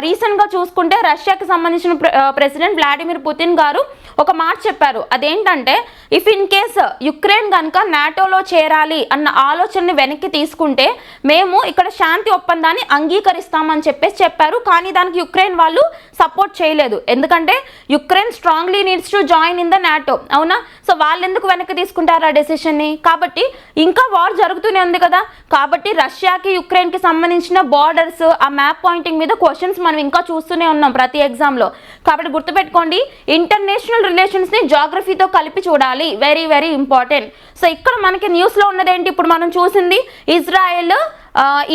రీసెంట్గా చూసుకుంటే రష్యాకి సంబంధించిన ప్రెసిడెంట్ వ్లాడిమిర్ పుతిన్ గారు ఒక మాట చెప్పారు. అదేంటంటే ఇఫ్ ఇన్ కేస్ యుక్రెయిన్ కనుక నాటోలో చేరాలి అన్న ఆలోచనని వెనక్కి తీసుకుంటే మేము ఇక్కడ శాంతి ఒప్పందాన్ని అంగీకరిస్తామని చెప్పారు. కానీ దానికి యుక్రెయిన్ వాళ్ళు సపోర్ట్ చేయలేదు. ఎందుకంటే Ukraine strongly needs to join in the NATO. అవునా? సో వాళ్ళు ఎందుకు వెనక్కి తీసుకుంటారు ఆ డెసిషన్ని? కాబట్టి ఇంకా వార్ జరుగుతూనే ఉంది కదా. కాబట్టి రష్యాకి యుక్రెయిన్కి సంబంధించిన బార్డర్స్, ఆ మ్యాప్ పాయింటింగ్ మీద క్వశ్చన్స్ మనం ఇంకా చూస్తూనే ఉన్నాం ప్రతి ఎగ్జామ్లో. కాబట్టి గుర్తుపెట్టుకోండి, ఇంటర్నేషనల్ రిలేషన్స్ని జాగ్రఫీతో కలిపి చూడాలి. Very very important. సో ఇక్కడ మనకి న్యూస్లో ఉన్నదేంటి? ఇప్పుడు మనం చూసింది ఇజ్రాయెల్,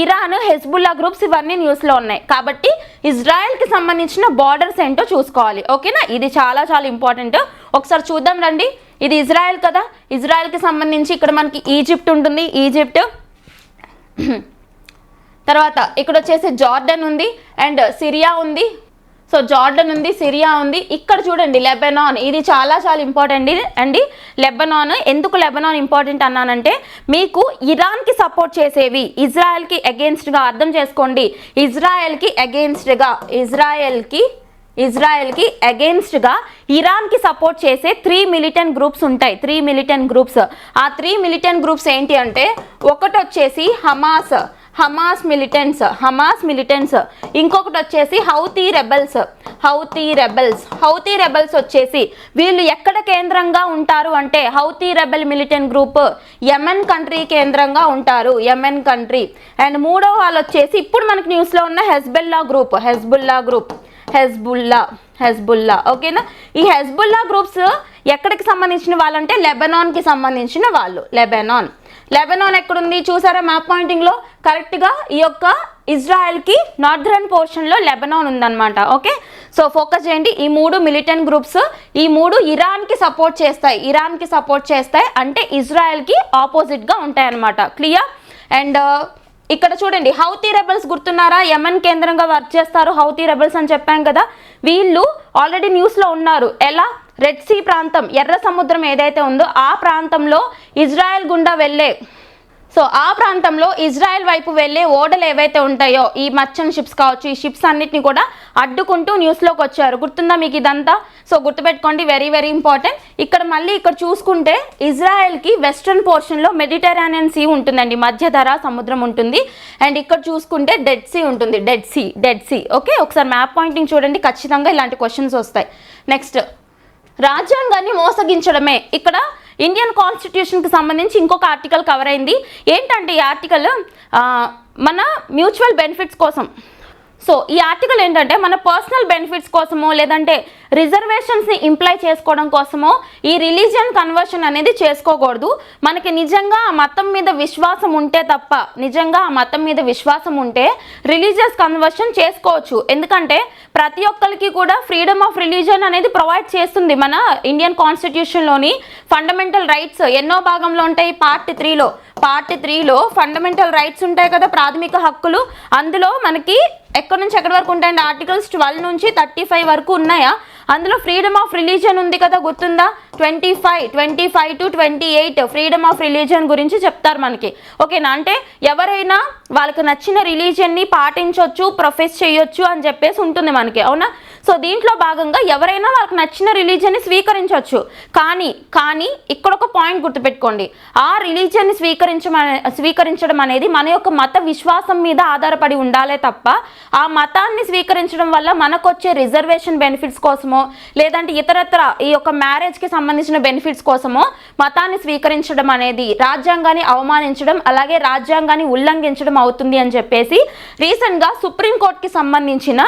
ఇరాన్, హెజ్బుల్లా గ్రూప్స్, ఇవన్నీ న్యూస్లో ఉన్నాయి. కాబట్టి ఇజ్రాయెల్కి సంబంధించిన బార్డర్స్ ఏంటో చూసుకోవాలి. ఓకేనా? ఇది చాలా చాలా ఇంపార్టెంట్. ఒకసారి చూద్దాం రండి. ఇది ఇజ్రాయెల్ కదా. ఇజ్రాయెల్కి సంబంధించి ఇక్కడ మనకి ఈజిప్ట్ ఉంటుంది, ఈజిప్ట్. తర్వాత ఇక్కడ వచ్చేసి జార్డన్ ఉంది అండ్ సిరియా ఉంది. సో జార్డన్ ఉంది, సిరియా ఉంది. ఇక్కడ చూడండి లెబనాన్, ఇది చాలా చాలా ఇంపార్టెంట్ అండి. లెబనాన్, ఎందుకు లెబనాన్ ఇంపార్టెంట్ అన్నానంటే మీకు ఇరాన్కి సపోర్ట్ చేసేవి ఇజ్రాయెల్కి అగెయిన్స్ట్గా, అర్థం చేసుకోండి. ఇజ్రాయెల్కి అగెయిన్స్ట్గా ఇరాన్కి సపోర్ట్ చేసే 3 మిలిటెంట్ గ్రూప్స్ ఉంటాయి. 3 మిలిటెంట్ గ్రూప్స్. ఆ 3 మిలిటెంట్ గ్రూప్స్ ఏంటి అంటే ఒకటి వచ్చేసి హమాస్ మిలిటెంట్స్, ఇంకొకటి వచ్చేసి హౌతీ రెబెల్స్ వచ్చేసి వీళ్ళు ఎక్కడ కేంద్రంగా ఉంటారు అంటే Houthi rebel militant group Yemen country కేంద్రంగా ఉంటారు, యెమెన్ కంట్రీ. అండ్ మూడో వాళ్ళు వచ్చేసి ఇప్పుడు మనకి న్యూస్లో ఉన్న హెజ్బుల్లా. ఓకేనా? ఈ హెజ్బుల్లా గ్రూప్స్ ఎక్కడికి సంబంధించిన వాళ్ళంటే లెబనాన్కి సంబంధించిన వాళ్ళు. లెబనాన్ ఎక్కడుంది చూసారా మ్యాప్ పాయింటింగ్లో? కరెక్ట్గా ఈ యొక్క ఇజ్రాయెల్కి నార్దర్న్ పోర్షన్లో లెబనాన్ ఉందన్నమాట. ఓకే, సో ఫోకస్ చేయండి. ఈ 3 మిలిటెంట్ గ్రూప్స్, ఈ 3 ఇరాన్కి సపోర్ట్ చేస్తాయి అంటే ఇజ్రాయెల్కి ఆపోజిట్గా ఉంటాయి అన్నమాట. క్లియర్? అండ్ ఇక్కడ చూడండి హౌతీ రెబెల్స్ గుర్తున్నారా? యెమెన్ కేంద్రంగా వర్క్ చేస్తారు హౌతీ రెబెల్స్ అని చెప్పాం కదా. వీళ్ళు ఆల్రెడీ న్యూస్లో ఉన్నారు. ఎలా? రెడ్ సీ ప్రాంతం, ఎర్ర సముద్రం ఏదైతే ఉందో ఆ ప్రాంతంలో ఇజ్రాయెల్ గుండా వెళ్ళే, సో ఆ ప్రాంతంలో ఇజ్రాయెల్ వైపు వెళ్ళే ఓడలు ఏవైతే ఉంటాయో, ఈ మర్చెంట్ షిప్స్ కావచ్చు, ఈ షిప్స్ అన్నిటిని కూడా అడ్డుకుంటూ న్యూస్లోకి వచ్చారు. గుర్తుందా మీకు ఇదంతా? సో గుర్తుపెట్టుకోండి, వెరీ వెరీ ఇంపార్టెంట్. ఇక్కడ చూసుకుంటే ఇజ్రాయెల్కి వెస్ట్రన్ పోర్షన్లో మెడిటరేనియన్ సీ ఉంటుందండి, మధ్యధరా సముద్రం ఉంటుంది. అండ్ ఇక్కడ చూసుకుంటే డెడ్ సీ ఉంటుంది, డెడ్ సీ. ఓకే, ఒకసారి మ్యాప్ పాయింటింగ్ చూడండి, ఖచ్చితంగా ఇలాంటి క్వశ్చన్స్ వస్తాయి. నెక్స్ట్, రాజ్యాంగాన్ని మోసగించడమే. ఇక్కడ ఇండియన్ కాన్స్టిట్యూషన్కి సంబంధించి ఇంకొక ఆర్టికల్ కవర్ అయింది. ఏంటంటే ఈ ఆర్టికల్ మన మ్యూచువల్ బెనిఫిట్స్ కోసం. సో ఈ ఆర్టికల్ ఏంటంటే మన పర్సనల్ బెనిఫిట్స్ కోసమో లేదంటే రిజర్వేషన్స్ని ఇంప్లై చేసుకోవడం కోసమో ఈ రిలీజియన్ కన్వర్షన్ అనేది చేసుకోకూడదు. మనకి నిజంగా ఆ మతం మీద విశ్వాసం ఉంటే తప్ప, రిలీజియస్ కన్వర్షన్ చేసుకోవచ్చు. ఎందుకంటే ప్రతి ఒక్కరికి కూడా ఫ్రీడమ్ ఆఫ్ రిలీజియన్ అనేది ప్రొవైడ్ చేస్తుంది మన ఇండియన్ కాన్స్టిట్యూషన్లోని. ఫండమెంటల్ రైట్స్ ఎన్నో భాగంలో ఉంటాయి? పార్ట్ 3లో ఫండమెంటల్ రైట్స్ ఉంటాయి కదా, ప్రాథమిక హక్కులు. అందులో మనకి ఎక్కడి నుంచి ఎక్కడి వరకు ఉంటాయండి? ఆర్టికల్స్ 12 నుంచి 35 వరకు ఉన్నాయా? అందులో ఫ్రీడమ్ ఆఫ్ రిలీజియన్ ఉంది కదా, గుర్తుందా? 25 to 28 ఫ్రీడమ్ ఆఫ్ రిలీజియన్ గురించి చెప్తారు మనకి. ఓకేనా? అంటే ఎవరైనా వాళ్ళకి నచ్చిన రిలీజియన్ని పాటించవచ్చు, ప్రొఫెస్ చేయొచ్చు అని చెప్పేసి ఉంటుంది మనకి. అవునా? సో దీంట్లో భాగంగా ఎవరైనా వాళ్ళకి నచ్చిన రిలీజియన్ని స్వీకరించవచ్చు. కానీ ఇక్కడ ఒక పాయింట్ గుర్తుపెట్టుకోండి, ఆ రిలీజియన్ని స్వీకరించడం అనేది మన యొక్క మత విశ్వాసం మీద ఆధారపడి ఉండాలే తప్ప ఆ మతాన్ని స్వీకరించడం వల్ల మనకు వచ్చే రిజర్వేషన్ బెనిఫిట్స్ కోసమో లేదంటే ఇతరత్ర ఈ యొక్క మ్యారేజ్కి సంబంధించిన బెనిఫిట్స్ కోసమో మతాన్ని స్వీకరించడం అనేది రాజ్యాంగాన్ని అవమానించడం, అలాగే రాజ్యాంగాన్ని ఉల్లంఘించడం అవుతుంది అని చెప్పేసి రీసెంట్గా సుప్రీంకోర్టుకి సంబంధించిన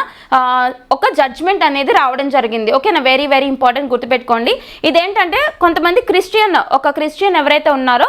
ఒక జడ్జ్మెంట్ అనేది రావడం జరిగింది. ఓకేనా? వెరీ వెరీ ఇంపార్టెంట్, గుర్తుపెట్టుకోండి. ఇదేంటంటే కొంతమంది క్రిస్టియన్ ఎవరైతే ఉన్నారో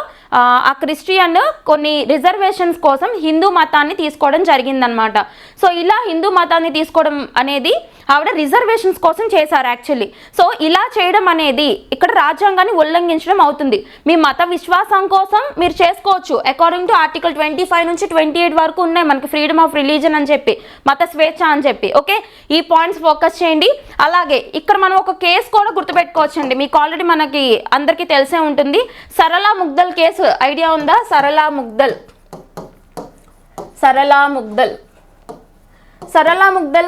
ఆ క్రిస్టియన్ కొన్ని రిజర్వేషన్స్ కోసం హిందూ మతాన్ని తీసుకోవడం జరిగిందనమాట. సో ఇలా హిందూ మతాన్ని తీసుకోవడం అనేది ఆవిడ రిజర్వేషన్స్ కోసం చేశారు యాక్చువల్లీ. సో ఇలా చేయడం అనేది ఇక్కడ రాజ్యాంగాన్ని ఉల్లంఘించడం అవుతుంది. మీ మత విశ్వాసం కోసం మీరు చేసుకోవచ్చు, అకార్డింగ్ టు ఆర్టికల్ 25 నుంచి 28 వరకు ఉన్నాయి మనకి ఫ్రీడమ్ ఆఫ్ రిలీజన్ అని చెప్పి, మత స్వేచ్ఛ అని చెప్పి. ఓకే, ఈ పాయింట్స్ ఫోకస్ చేయండి. అలాగే ఇక్కడ మనం ఒక కేసు కూడా గుర్తుపెట్టుకోవచ్చండి, మీకు ఆల్రెడీ మనకి అందరికీ తెలిసే ఉంటుంది. సరళా ముగ్దల్ కేసు ఐడియా ఉందా? సరళా ముగ్దల్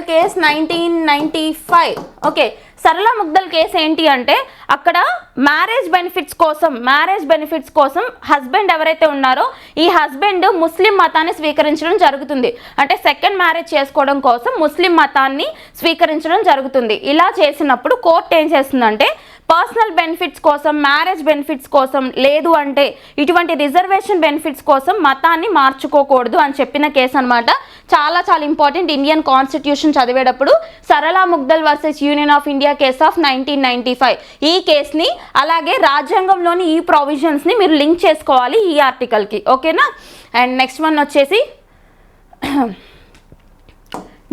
కేసు 1995. ఓకే, సరళా ముగ్దల్ కేసు ఏంటి అంటే అక్కడ మ్యారేజ్ బెనిఫిట్స్ కోసం హస్బెండ్ ఎవరైతే ఉన్నారో ఈ హస్బెండ్ ముస్లిం మతాన్ని స్వీకరించడం జరుగుతుంది. అంటే సెకండ్ మ్యారేజ్ చేసుకోవడం కోసం ముస్లిం మతాన్ని స్వీకరించడం జరుగుతుంది. ఇలా చేసినప్పుడు కోర్టు ఏం చేస్తుందంటే పర్సనల్ బెనిఫిట్స్ కోసం, మ్యారేజ్ బెనిఫిట్స్ కోసం, లేదు అంటే ఇటువంటి రిజర్వేషన్ బెనిఫిట్స్ కోసం మతాన్ని మార్చుకోకూడదు అని చెప్పిన కేసు అనమాట. చాలా చాలా ఇంపార్టెంట్ ఇండియన్ కాన్స్టిట్యూషన్ చదివేటప్పుడు. Sarla Mudgal versus union of India case of 1995 ఈ కేసుని, అలాగే రాజ్యాంగంలోని ఈ ప్రొవిజన్స్ని మీరు లింక్ చేసుకోవాలి ఈ ఆర్టికల్కి. ఓకేనా? అండ్ నెక్స్ట్ వన్ వచ్చేసి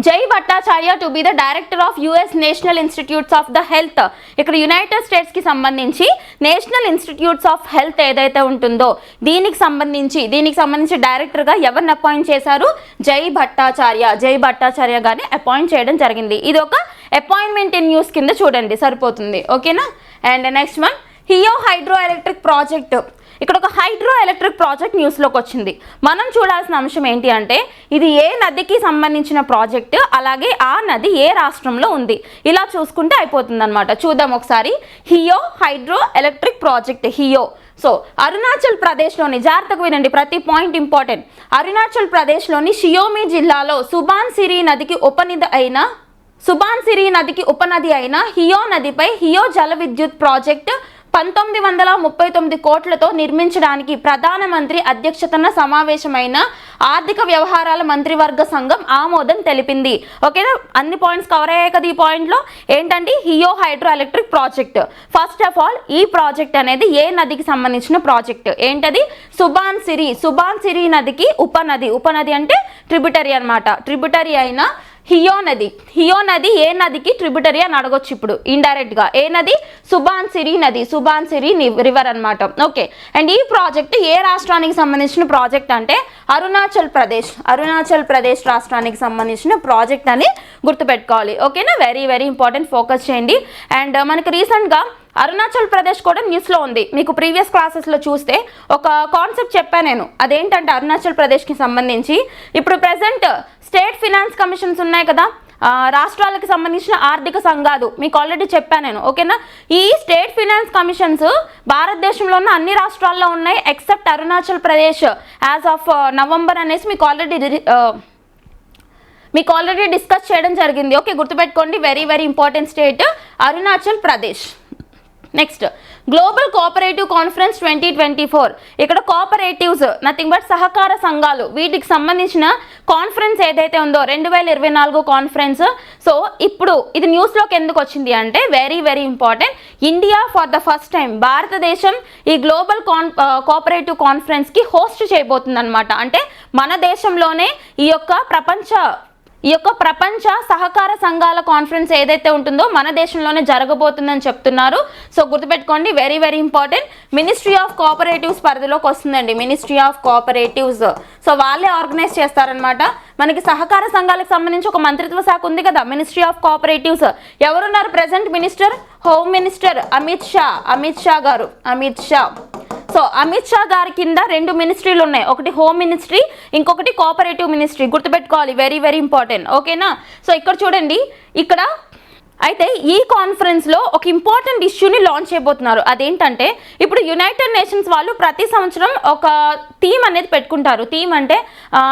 జై Bhattacharya to be the director of US national institutes of the health. ఇక్కడ యునైటెడ్ స్టేట్స్కి సంబంధించి నేషనల్ ఇన్స్టిట్యూట్స్ ఆఫ్ హెల్త్ ఏదైతే ఉంటుందో దీనికి సంబంధించి డైరెక్టర్గా ఎవరిని అపాయింట్ చేశారు? జై భట్టాచార్య గారిని అపాయింట్ చేయడం జరిగింది. ఇది ఒక అపాయింట్మెంట్ ఇన్ న్యూస్ కింద చూడండి, సరిపోతుంది. ఓకేనా? And next one హియో hydro electric project. ఇక్కడ ఒక హైడ్రో ఎలక్ట్రిక్ ప్రాజెక్ట్ న్యూస్లోకి వచ్చింది. మనం చూడాల్సిన అంశం ఏంటి అంటే ఇది ఏ నదికి సంబంధించిన ప్రాజెక్ట్, అలాగే ఆ నది ఏ రాష్ట్రంలో ఉంది, ఇలా చూసుకుంటే అయిపోతుంది అనమాట. చూద్దాం ఒకసారి. హియో hydro electric project, హియో. So Arunachal ప్రదేశ్లోని, జాగ్రత్తగా వినండి, ప్రతి పాయింట్ ఇంపార్టెంట్. అరుణాచల్ ప్రదేశ్లోని షియోమి జిల్లాలో సుబాన్సిరి నదికి ఉపనది అయిన హియో నదిపై హియో జల విద్యుత్ ప్రాజెక్ట్ 1939 కోట్లతో నిర్మించడానికి ప్రధానమంత్రి అధ్యక్షతన సమావేశమైన ఆర్థిక వ్యవహారాల మంత్రివర్గ సంఘం ఆమోదం తెలిపింది. ఓకేనా? అన్ని పాయింట్స్ కవర్ అయ్యాయి కదా ఈ పాయింట్లో. ఏంటంటే Heo hydro electric project. First of all ఈ ప్రాజెక్ట్ అనేది ఏ నదికి సంబంధించిన ప్రాజెక్ట్? ఏంటది? సుబాన్సిరి నదికి ఉపనది అంటే ట్రిబ్యూటరీ అనమాట. ట్రిబ్యూటరీ అయిన హియో నది ఏ నదికి ట్రిబ్యూటరీ అని అడగొచ్చు ఇప్పుడు ఇండైరెక్ట్ గా. ఏ నది? సుబాన్సిరి రివర్ అనమాట. ఓకే, అండ్ ఈ ప్రాజెక్ట్ ఏ రాష్ట్రానికి సంబంధించిన ప్రాజెక్ట్ అంటే అరుణాచల్ ప్రదేశ్ రాష్ట్రానికి సంబంధించిన ప్రాజెక్ట్ అని గుర్తుపెట్టుకోవాలి. ఓకేనా? వెరీ వెరీ ఇంపార్టెంట్, ఫోకస్ చేయండి. అండ్ మనకి రీసెంట్గా అరుణాచల్ ప్రదేశ్ కూడా న్యూస్లో ఉంది. మీకు ప్రీవియస్ క్లాసెస్లో చూస్తే ఒక కాన్సెప్ట్ చెప్పాను నేను. అదేంటంటే అరుణాచల్ ప్రదేశ్కి సంబంధించి ఇప్పుడు ప్రెసెంట్ స్టేట్ ఫినాన్స్ కమిషన్స్ ఉన్నాయి కదా, రాష్ట్రాలకు సంబంధించిన ఆర్థిక సంఘాలు, మీకు ఆల్రెడీ చెప్పాను నేను. ఓకేనా? ఈ స్టేట్ ఫినాన్స్ కమిషన్స్ భారతదేశంలో ఉన్న అన్ని రాష్ట్రాల్లో ఉన్నాయి except Arunachal Pradesh as of November అనేసి మీకు ఆల్రెడీ డిస్కస్ చేయడం జరిగింది. ఓకే, గుర్తుపెట్టుకోండి, very very important state Arunachal Pradesh. Next global cooperative conference 2024. ఇక్కడ కోఆపరేటివ్స్ నథింగ్ బట్ సహకార సంఘాలు, వీటికి సంబంధించిన కాన్ఫరెన్స్ ఏదైతే ఉందో 2024 కాన్ఫరెన్స్. సో ఇప్పుడు ఇది న్యూస్లోకి ఎందుకు వచ్చింది అంటే very very important. India for the first time, భారతదేశం ఈ గ్లోబల్ కోఆపరేటివ్ కాన్ఫరెన్స్కి హోస్ట్ చేయబోతుంది అనమాట. అంటే మన దేశంలోనే ఈ యొక్క ప్రపంచ సహకార సంఘాల కాన్ఫరెన్స్ ఏదైతే ఉంటుందో మన దేశంలోనే జరగబోతుందని చెప్తున్నారు. సో గుర్తుపెట్టుకోండి, very very important. Ministry of cooperatives పరిధిలోకి వస్తుందండి, మినిస్ట్రీ ఆఫ్ కోఆపరేటివ్స్. సో వాళ్ళే ఆర్గనైజ్ చేస్తారనమాట. మనకి సహకార సంఘాలకు సంబంధించి ఒక మంత్రిత్వ శాఖ ఉంది కదా, మినిస్ట్రీ ఆఫ్ కోఆపరేటివ్స్. ఎవరున్నారు present minister? Home minister Amit Shah. So Amit Shah గారి కింద 2 మినిస్ట్రీలు ఉన్నాయి, ఒకటి హోమ్ మినిస్ట్రీ, ఇంకొకటి కోఆపరేటివ్ మినిస్ట్రీ. గుర్తుపెట్టుకోవాలి, వెరీ వెరీ ఇంపార్టెంట్. ఓకేనా? సో ఇక్కడ చూడండి, ఇక్కడ అయితే ఈ కాన్ఫరెన్స్లో ఒక ఇంపార్టెంట్ ఇష్యూని లాంచ్ చేయబోతున్నారు. అదేంటంటే ఇప్పుడు యునైటెడ్ నేషన్స్ వాళ్ళు ప్రతి సంవత్సరం ఒక థీమ్ అనేది పెట్టుకుంటారు. థీమ్ అంటే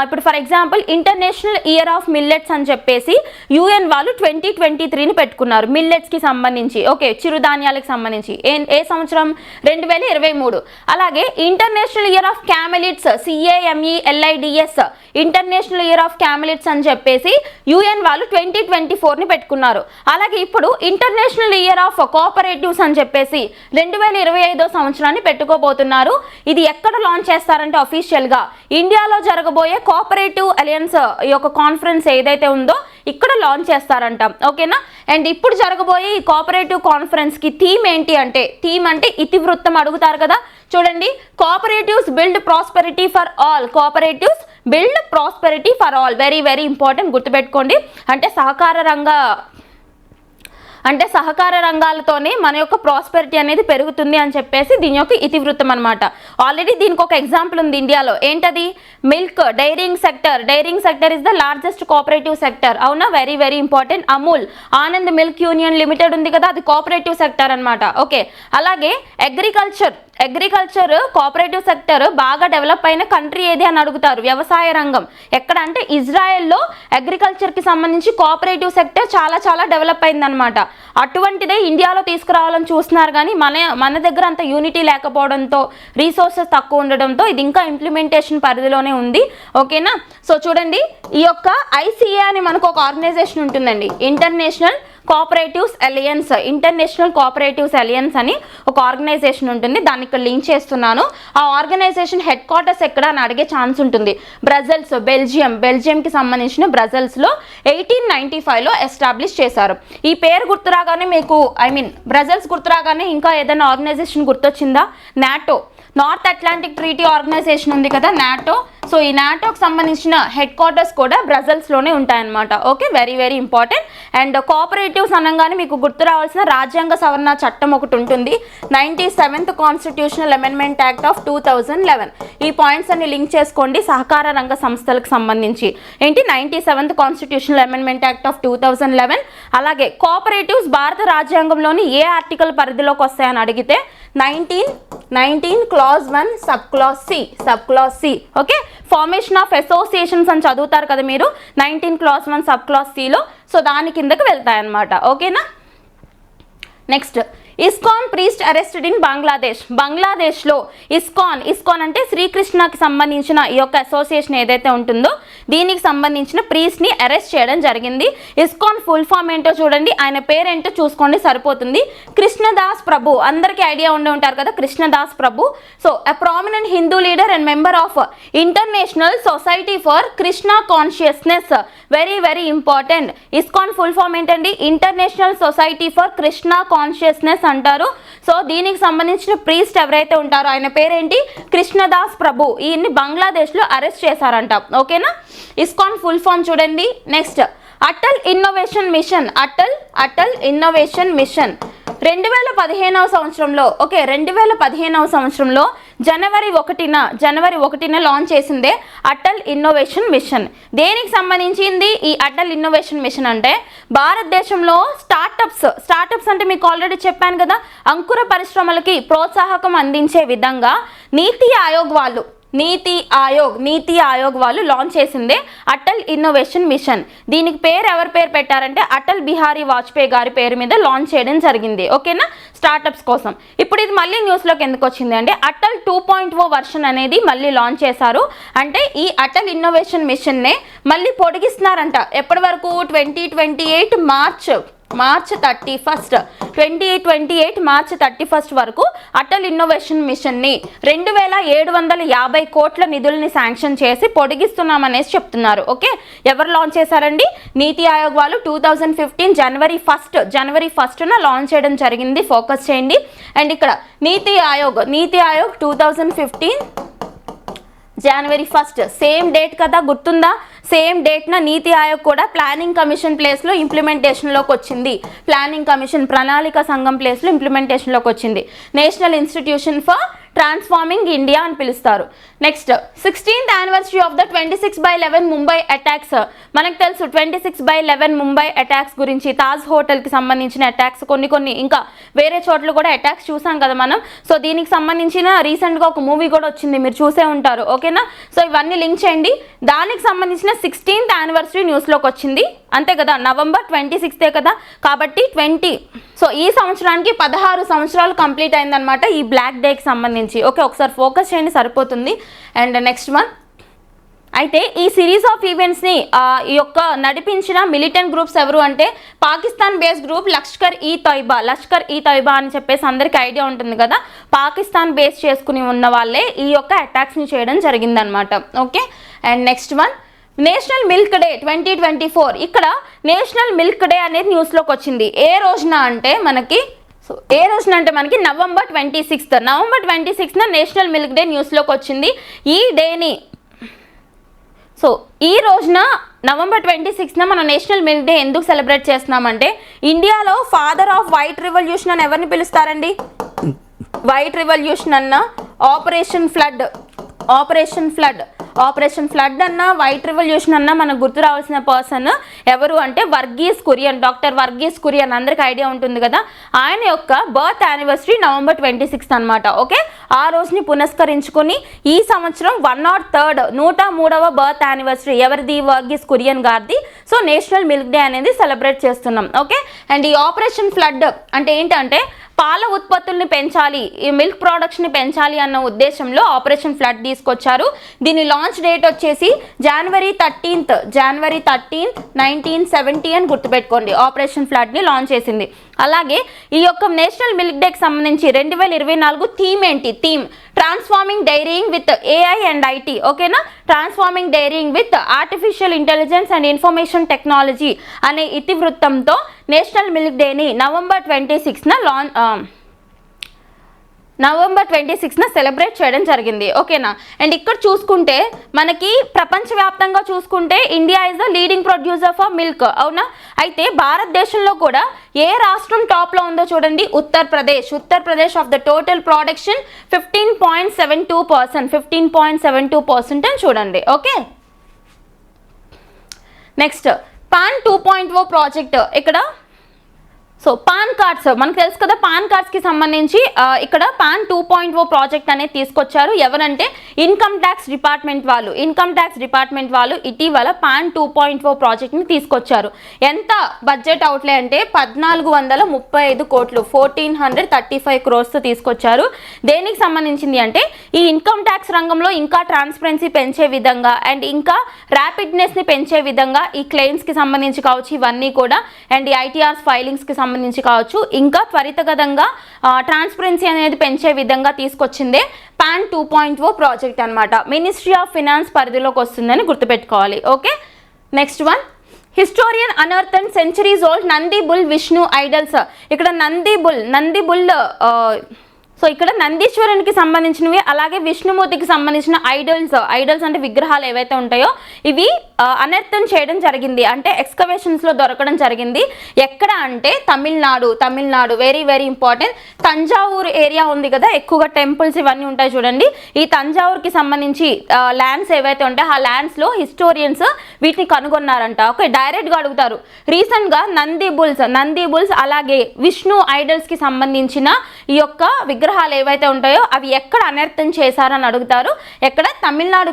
ఇప్పుడు for example international year of millets అని చెప్పేసి యుఎన్ వాళ్ళు 2023ని పెట్టుకున్నారు మిల్లెట్స్కి సంబంధించి. ఓకే, చిరుధాన్యాలకు సంబంధించి. ఏ సంవత్సరం? 2023. అలాగే international year of camelids, CAMELIDS, international year of camelids అని చెప్పేసి యుఎన్ వాళ్ళు 2024ని పెట్టుకున్నారు. అలాగే ఇప్పుడు ఇంటర్నేషనల్ ఇయర్ ఆఫ్ కోఆపరేటివ్స్ అని చెప్పేసి 2025 సంవత్సరాన్ని పెట్టుకోబోతున్నారు. ఇది ఎక్కడ లాంచ్ చేస్తారంటే అఫీషియల్ గా ఇండియాలో జరగబోయే కోఆపరేటివ్ అలయన్స్ ఈ యొక్క కాన్ఫరెన్స్ ఏదైతే ఉందో ఇక్కడ లాంచ్ చేస్తారంట, ఓకేనా. అండ్ ఇప్పుడు జరగబోయే ఈ కోఆపరేటివ్ కాన్ఫరెన్స్కి థీమ్ ఏంటి అంటే, థీమ్ అంటే ఇతివృత్తం అడుగుతారు కదా, చూడండి. Cooperatives build prosperity for all, cooperatives build prosperity for all, very very important, గుర్తుపెట్టుకోండి. అంటే సహకార రంగాలతోనే మన యొక్క ప్రాస్పెరిటీ అనేది పెరుగుతుంది అని చెప్పేసి దీని యొక్క ఇతివృత్తం అనమాట. ఆల్రెడీ దీనికి ఒక ఎగ్జాంపుల్ ఉంది ఇండియాలో, ఏంటది, milk dairying sector is the largest cooperative sector, అవునా, very very important. Amul Anand milk union limited ఉంది కదా, అది కోఆపరేటివ్ సెక్టర్ అనమాట, ఓకే. అలాగే అగ్రికల్చర్ కోఆపరేటివ్ సెక్టర్ బాగా డెవలప్ అయిన కంట్రీ ఏది అని అడుగుతారు, వ్యవసాయ రంగం ఎక్కడ అంటే ఇజ్రాయెల్లో అగ్రికల్చర్కి సంబంధించి కోఆపరేటివ్ సెక్టర్ చాలా చాలా డెవలప్ అయిందనమాట. అటువంటిదే ఇండియాలో తీసుకురావాలని చూస్తున్నారు, కానీ మన దగ్గర అంత యూనిటీ లేకపోవడంతో, రీసోర్సెస్ తక్కువ ఉండడంతో ఇది ఇంకా ఇంప్లిమెంటేషన్ పరిధిలోనే ఉంది, ఓకేనా. సో చూడండి, ఈ యొక్క ఐసిఏ అని మనకు ఒక ఆర్గనైజేషన్ ఉంటుందండి, ఇంటర్నేషనల్ కోఆపరేటివ్స్ అలయన్స్ అని ఒక ఆర్గనైజేషన్ ఉంటుంది, దాన్ని ఇక్కడ లింక్ చేస్తున్నాను. ఆ ఆర్గనైజేషన్ హెడ్ క్వార్టర్స్ ఎక్కడ అని అడిగే ఛాన్స్ ఉంటుంది. బెల్జియంకి సంబంధించిన బ్రజెల్స్లో 1895లో ఎస్టాబ్లిష్ చేశారు. ఈ పేరు గుర్తురాగానే మీకు బ్రజెల్స్ గుర్తురాగానే ఇంకా ఏదైనా ఆర్గనైజేషన్ గుర్తొచ్చిందా? NATO, North Atlantic Treaty Organisation ఉంది కదా, నాటో. సో ఈ నాటోకి సంబంధించిన హెడ్ క్వార్టర్స్ కూడా బ్రజెల్స్లోనే ఉంటాయన్నమాట, okay, very very important. And cooperatives అనగానే మీకు గుర్తు రావాల్సిన రాజ్యాంగ సవరణ చట్టం ఒకటి ఉంటుంది, 97th constitutional amendment act of 2011. ఈ పాయింట్స్ అన్ని లింక్ చేసుకోండి, సహకార రంగ సంస్థలకు సంబంధించి ఏంటి, 97th constitutional amendment act of 2011. అలాగే కోఆపరేటివ్స్ భారత రాజ్యాంగంలోని ఏ ఆర్టికల్ పరిధిలోకి వస్తాయని అడిగితే 19 clause 1 subclause C, okay. Formation of associations అని చదువుతారు కదా మీరు, 19 clause 1 subclause Cలో, సో దాని కిందకి వెళ్తాయన్నమాట, ఓకేనా. Next, ISKCON priest arrested in బంగ్లాదేశ్లో ఇస్కాన్ అంటే శ్రీకృష్ణకి సంబంధించిన ఈ యొక్క అసోసియేషన్ ఏదైతే ఉంటుందో దీనికి సంబంధించిన ప్రీస్ట్ని అరెస్ట్ చేయడం జరిగింది. ఇస్కాన్ ఫుల్ ఫామ్ ఏంటో చూడండి, ఆయన పేరేంటో చూసుకోండి సరిపోతుంది, కృష్ణదాస్ ప్రభు, అందరికీ ఐడియా ఉండి ఉంటారు కదా Krishnadas Prabhu. So a prominent Hindu leader and member of international society for Krishna consciousness, very very important. ISKCON full form ఏంటండి, international society for Krishna consciousness అంటారు. సో దీనికి సంబంధించిన ప్రీస్ట్ ఎవరైతే ఉంటారో ఆయన పేరేంటి, కృష్ణదాస్ ప్రభు. ఈయన్ని బంగ్లాదేశ్లో అరెస్ట్ చేశారంట, ఓకేనా. ఇస్కాన్ ఫుల్ ఫామ్ చూడండి. నెక్స్ట్, అటల్ ఇన్నోవేషన్ మిషన్ 2015వ సంవత్సరంలో, ఓకే, 2015వ సంవత్సరంలో జనవరి 1న లాంచ్ చేసిందే అటల్ ఇన్నోవేషన్ మిషన్. దేనికి సంబంధించింది ఈ అటల్ ఇన్నోవేషన్ మిషన్ అంటే, భారతదేశంలో స్టార్టప్స్ అంటే మీకు ఆల్రెడీ చెప్పాను కదా, అంకుర పరిశ్రమలకి ప్రోత్సాహకం అందించే విధంగా నీతి ఆయోగ్ వాళ్ళు లాంచ్ చేసిందే అటల్ ఇన్నోవేషన్ మిషన్. దీనికి ఎవరి పేరు పెట్టారంటే అటల్ బిహారీ వాజ్పేయి గారి పేరు మీద లాంచ్ చేయడం జరిగింది, ఓకేనా, స్టార్టప్స్ కోసం. ఇప్పుడు ఇది మళ్ళీ న్యూస్లోకి ఎందుకు వచ్చింది అంటే, అటల్ 2.0 వర్షన్ అనేది మళ్ళీ లాంచ్ చేశారు. అంటే ఈ అటల్ ఇన్నోవేషన్ మిషన్నే మళ్ళీ పొడిగిస్తున్నారంట, ఎప్పటి వరకు, 2028 మార్చ్ 31 వరకు అటల్ ఇన్నోవేషన్ మిషన్ని 2750 కోట్ల నిధుల్ని శాంక్షన్ చేసి పొడిగిస్తున్నామనేసి చెప్తున్నారు, ఓకే. ఎవరు లాంచ్ చేశారండి, నీతి ఆయోగ్ వాళ్ళు 2015 జనవరి 1న లాంచ్ చేయడం జరిగింది, ఫోకస్ చేయండి. అండ్ ఇక్కడ నీతి ఆయోగ్ 2015 జనవరి 1 సేమ్ డేట్ కదా, గుర్తుందా, సేమ్ డేట్న నీతి ఆయోగ్ కూడా ప్లానింగ్ కమిషన్ ప్లేస్లో ఇంప్లిమెంటేషన్లోకి వచ్చింది, ప్రణాళిక సంఘం ప్లేస్లో ఇంప్లిమెంటేషన్లోకి వచ్చింది. National institution for transforming India అని పిలుస్తారు. Next, 16th anniversary of the 26/11 Mumbai attacks. మనకు తెలుసు 26/11 ముంబై అటాక్స్ గురించి, తాజ్ హోటల్కి సంబంధించిన అటాక్స్, కొన్ని ఇంకా వేరే చోట్ల కూడా అటాక్స్ చూసాం కదా మనం. సో దీనికి సంబంధించిన రీసెంట్గా ఒక మూవీ కూడా వచ్చింది, మీరు చూసే ఉంటారు, ఓకేనా. సో ఇవన్నీ లింక్ చేయండి. దానికి సంబంధించిన 16th యానివర్సరీ న్యూస్లోకి వచ్చింది, అంతే కదా, నవంబర్ 26 కదా, కాబట్టి 20. సో ఈ సంవత్సరానికి 16 సంవత్సరాలు కంప్లీట్ అయిందనమాట ఈ బ్లాక్ డేకి సంబంధించి, ఓకే. ఒకసారి ఫోకస్ చేయండి సరిపోతుంది. అండ్ నెక్స్ట్ వన్, అయితే ఈ సిరీస్ ఆఫ్ ఈవెంట్స్ని ఈ యొక్క నడిపించిన మిలిటెంట్ గ్రూప్స్ ఎవరు అంటే, పాకిస్తాన్ బేస్డ్ గ్రూప్ లష్కర్ ఈ తొయిబా అని చెప్పేసి అందరికీ ఐడియా ఉంటుంది కదా, పాకిస్తాన్ బేస్ చేసుకుని ఉన్న వాళ్ళే ఈ యొక్క అటాక్స్ని చేయడం జరిగిందనమాట, okay. And next one, national milk day 2024, ఇక్కడ నేషనల్ మిల్క్ డే అనేది న్యూస్లోకి వచ్చింది. ఏ రోజున అంటే మనకి నవంబర్ 26న నేషనల్ మిల్క్ డే న్యూస్లోకి వచ్చింది. ఈ డేని ఈ రోజున నవంబర్ 26న మనం నేషనల్ మిల్క్ డే ఎందుకు సెలబ్రేట్ చేస్తున్నామంటే, ఇండియాలో ఫాదర్ ఆఫ్ వైట్ రివల్యూషన్ అని ఎవరిని పిలుస్తారండి? వైట్ రివల్యూషన్ అన్న, ఆపరేషన్ ఫ్లడ్ అన్న, వైట్ రివల్యూషన్ అన్న మనకు గుర్తు రావాల్సిన పర్సన్ ఎవరు అంటే వర్గీస్ కురియన్, డాక్టర్ వర్గీస్ కురియన్, అందరికి ఐడియా ఉంటుంది కదా. ఆయన యొక్క బర్త్ యానివర్సరీ నవంబర్ 26 అనమాట. ఓకే, ఆ రోజుని పునస్కరించుకొని ఈ సంవత్సరం 103వ బర్త్ యానివర్సరీ ఎవరిది? వర్గీస్ కురియన్ గారిది. సో నేషనల్ మిల్క్ డే అనేది సెలబ్రేట్ చేస్తున్నాం. ఓకే, అండ్ ఈ ఆపరేషన్ ఫ్లడ్ అంటే ఏంటంటే పాల ఉత్పత్తుల్ని పెంచాలి, ఈ మిల్క్ ప్రొడక్షన్ పెంచాలి అన్న ఉద్దేశంలో ఆపరేషన్ ఫ్లడ్ తీసుకొచ్చారు. దీని లాంచ్ డేట్ వచ్చేసి జనవరి 13, 1970 అని గుర్తుపెట్టుకోండి. ఆపరేషన్ ఫ్లడ్ని లాంచ్ చేసింది. అలాగే ఈ యొక్క నేషనల్ మిల్క్ డేకి సంబంధించి 2024 థీమ్ ఏంటి? Transforming dairying with AI and IT. ఓకేనా, transforming dairying with artificial intelligence and information technology అనే ఇతివృత్తంతో నేషనల్ మిల్క్ డేని నవంబర్ 26న సెలబ్రేట్ చేయడం జరిగింది. ఓకేనా, అండ్ ఇక్కడ చూసుకుంటే మనకి ప్రపంచవ్యాప్తంగా చూసుకుంటే India is the leading producer for milk. అవునా, అయితే భారతదేశంలో కూడా ఏ రాష్ట్రం టాప్లో ఉందో చూడండి, Uttar Pradesh of the total production 15.72% అని చూడండి. Okay, next pan 2.0 project. ఇక్కడ పాన్ కార్డ్స్ మనకు తెలుసు కదా, పాన్ కార్డ్స్కి సంబంధించి ఇక్కడ పాన్ 2.0 ప్రాజెక్ట్ అనేది తీసుకొచ్చారు. ఎవరంటే ఇన్కమ్ ట్యాక్స్ డిపార్ట్మెంట్ వాళ్ళు ఇటీవల పాన్ 2.0 ప్రాజెక్ట్ని తీసుకొచ్చారు. ఎంత బడ్జెట్ అవుట్లే అంటే 1435 కోట్లు, 1435 crores తీసుకొచ్చారు. దేనికి సంబంధించింది అంటే ఈ ఇన్కమ్ ట్యాక్స్ రంగంలో ఇంకా ట్రాన్స్పరెన్సీ పెంచే విధంగా అండ్ ఇంకా ర్యాపిడ్నెస్ని పెంచే విధంగా ఈ క్లెయిమ్స్కి సంబంధించి కావచ్చు, ఇవన్నీ కూడా, అండ్ ఈ ITRs ఫైలింగ్స్కి సంబంధించి కావచ్చు, ఇంకా త్వరితగతంగా ట్రాన్స్పరెన్సీ అనేది పెంచే విధంగా తీసుకొచ్చిందే పాన్ 2.0 ప్రాజెక్ట్ అనమాట. మినిస్ట్రీ ఆఫ్ ఫినాన్స్ పరిధిలోకి వస్తుందని గుర్తుపెట్టుకోవాలి. Okay, next one, historian unearths centuries old Nandi bull Vishnu idols. ఇక్కడ నంది బుల్ ఇక్కడ నందీశ్వరునికి సంబంధించినవి, అలాగే విష్ణుమూర్తికి సంబంధించిన ఐడల్స్ అంటే విగ్రహాలు ఏవైతే ఉంటాయో ఇవి అనర్థం చేయడం జరిగింది, అంటే ఎక్స్కవేషన్స్లో దొరకడం జరిగింది. ఎక్కడ అంటే Tamil Nadu, very very important. Thanjavur area ఉంది కదా, ఎక్కువగా టెంపుల్స్ ఇవన్నీ ఉంటాయి చూడండి. ఈ తంజావూరుకి సంబంధించి ల్యాండ్స్ ఏవైతే ఉంటాయో ఆ ల్యాండ్స్లో హిస్టోరియన్స్ వీటిని కనుగొన్నారంట. ఓకే, డైరెక్ట్గా అడుగుతారు. రీసెంట్గా నంది బుల్స్ అలాగే విష్ణు ఐడల్స్కి సంబంధించిన ఈ యొక్క విగ్రహాలు ఏవైతే ఉంటాయో అవి ఎక్కడ అనర్థం చేశారని అడుగుతారు. ఎక్కడ? తమిళనాడు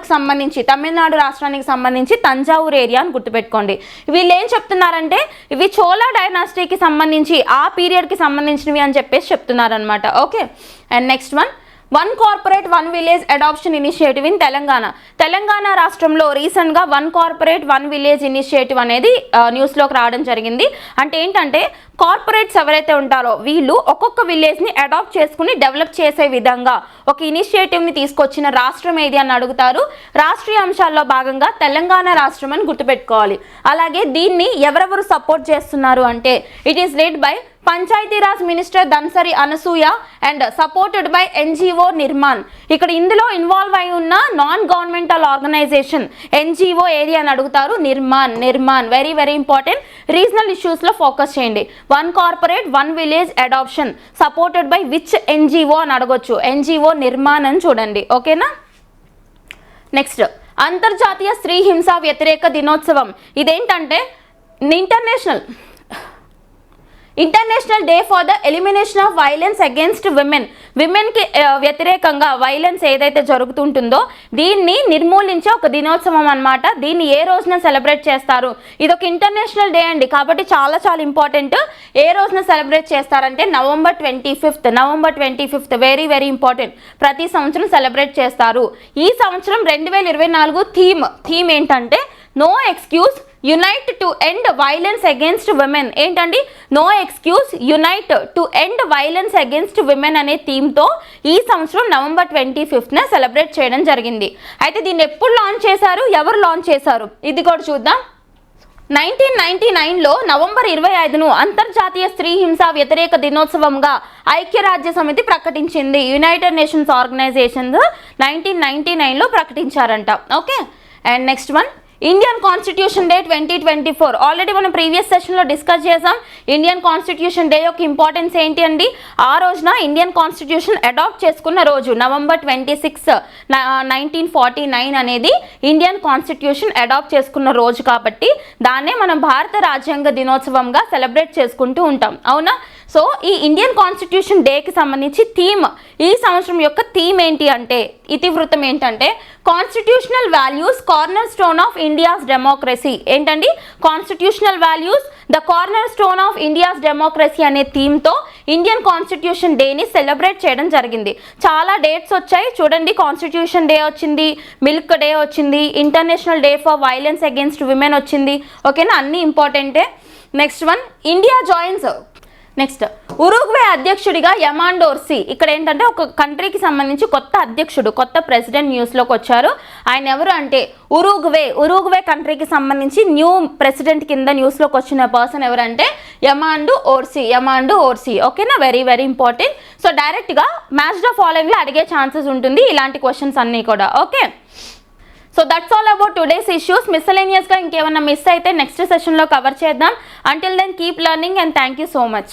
రాష్ట్రానికి సంబంధించి తంజావూరు ఏరియా అని గుర్తుపెట్టుకోండి. వీళ్ళు ఏం చెప్తున్నారంటే ఇవి చోళా డైనాసిటీకి సంబంధించి ఆ పీరియడ్కి సంబంధించినవి అని చెప్పేసి చెప్తున్నారనమాట. Okay, and next one corporate one village adoption initiative in Telangana రాష్ట్రంలో రీసెంట్గా one corporate one village initiative అనేది న్యూస్లోకి రావడం జరిగింది. అంటే ఏంటంటే కార్పొరేట్స్ ఎవరైతే ఉంటారో వీళ్ళు ఒక్కొక్క విలేజ్ని అడాప్ట్ చేసుకుని డెవలప్ చేసే విధంగా ఒక ఇనిషియేటివ్ని తీసుకొచ్చిన రాష్ట్రం ఏది అని అడుగుతారు. రాష్ట్రీయ అంశాల్లో భాగంగా తెలంగాణ రాష్ట్రం అని గుర్తుపెట్టుకోవాలి. అలాగే దీన్ని ఎవరెవరు సపోర్ట్ చేస్తున్నారు అంటే it is led by Panchayati Raj minister ధన్సరి Anasuya and supported by NGO Nirman. ఇక్కడ ఇందులో ఇన్వాల్వ్ అయి ఉన్న నాన్ గవర్నమెంటల్ ఆర్గనైజేషన్ NGO ఏది అని అడుగుతారు. Nirman very very important. Regional ఇష్యూస్లో ఫోకస్ చేయండి. One corporate one village adoption supported by which NGO అని అడగొచ్చు. NGO నిర్మాణ్ అని చూడండి. ఓకేనా, నెక్స్ట్ అంతర్జాతీయ స్త్రీ హింస వ్యతిరేక దినోత్సవం. ఇదేంటంటే international day for the elimination of violence against విమెన్కి వ్యతిరేకంగా వైలెన్స్ ఏదైతే జరుగుతుంటుందో దీన్ని నిర్మూలించే ఒక దినోత్సవం అనమాట. దీన్ని ఏ రోజున సెలబ్రేట్ చేస్తారు? ఇది ఒక ఇంటర్నేషనల్ డే అండి, కాబట్టి చాలా చాలా ఇంపార్టెంట్. ఏ రోజున సెలబ్రేట్ చేస్తారంటే November 25th very very important. ప్రతి సంవత్సరం సెలబ్రేట్ చేస్తారు. ఈ సంవత్సరం 2024 థీమ్ ఏంటంటే no excuse unite to end violence against women. ఏంటండి? No excuse, unite to end violence against women అనే థీమ్తో ఈ సంవత్సరం November 25th సెలబ్రేట్ చేయడం జరిగింది. అయితే దీన్ని ఎప్పుడు లాంచ్ చేశారు, ఎవరు లాంచ్ చేశారు, ఇది కూడా చూద్దాం. 1999లో November 25ను అంతర్జాతీయ స్త్రీ హింస వ్యతిరేక దినోత్సవంగా ఐక్యరాజ్య సమితి ప్రకటించింది. యునైటెడ్ నేషన్స్ ఆర్గనైజేషన్ 1999లో ప్రకటించారంట. Okay, and next one, Indian constitution day 2024. Already మనం ప్రీవియస్ సెషన్లో డిస్కస్ చేసాం. ఇండియన్ కాన్స్టిట్యూషన్ డే యొక్క ఇంపార్టెన్స్ ఏంటి అండి? ఆ రోజున ఇండియన్ కాన్స్టిట్యూషన్ అడాప్ట్ చేసుకున్న రోజు November 26, 1949 అనేది ఇండియన్ కాన్స్టిట్యూషన్ అడాప్ట్ చేసుకున్న రోజు కాబట్టి దాన్నే మనం భారత రాజ్యాంగ దినోత్సవంగా సెలబ్రేట్ చేసుకుంటూ ఉంటాం. అవునా? సో ఈ ఇండియన్ కాన్స్టిట్యూషన్ డేకి సంబంధించి థీమ్, ఈ సంవత్సరం యొక్క థీమ్ ఏంటి అంటే, ఇతివృత్తం ఏంటంటే constitutional values cornerstone of India's democracy. ఏంటండి? Constitutional values the cornerstone of India's democracy అనే థీమ్తో ఇండియన్ కాన్స్టిట్యూషన్ డేని సెలబ్రేట్ చేయడం జరిగింది. చాలా డేట్స్ వచ్చాయి చూడండి. కాన్స్టిట్యూషన్ డే వచ్చింది, మిల్క్ డే వచ్చింది, international day for violence against women వచ్చింది. ఓకేనా? అన్నీ ఇంపార్టెంటే. Next one, India joins. Next, Uruguay అధ్యక్షుడిగా యమాండోర్సీ. ఇక్కడ ఏంటంటే ఒక కంట్రీకి సంబంధించి కొత్త అధ్యక్షుడు, కొత్త ప్రెసిడెంట్ న్యూస్లోకి వచ్చారు. ఆయన ఎవరు అంటే ఉరుగ్వే కంట్రీకి సంబంధించి న్యూ ప్రెసిడెంట్ కింద న్యూస్లోకి వచ్చిన పర్సన్ ఎవరంటే యమాండు ఓర్సీ. ఓకేనా? Very very important. సో డైరెక్ట్గా మ్యాచ్ ద ఫాలోయింగ్లో అడిగే ఛాన్సెస్ ఉంటుంది ఇలాంటి క్వశ్చన్స్ అన్నీ కూడా. Okay, so that's all about today's issues. మిస్సెలేనియస్గా ఇంకేమన్నా మిస్ అయితే నెక్స్ట్ సెషన్లో కవర్ చేద్దాం. Until then keep learning and thank you so much.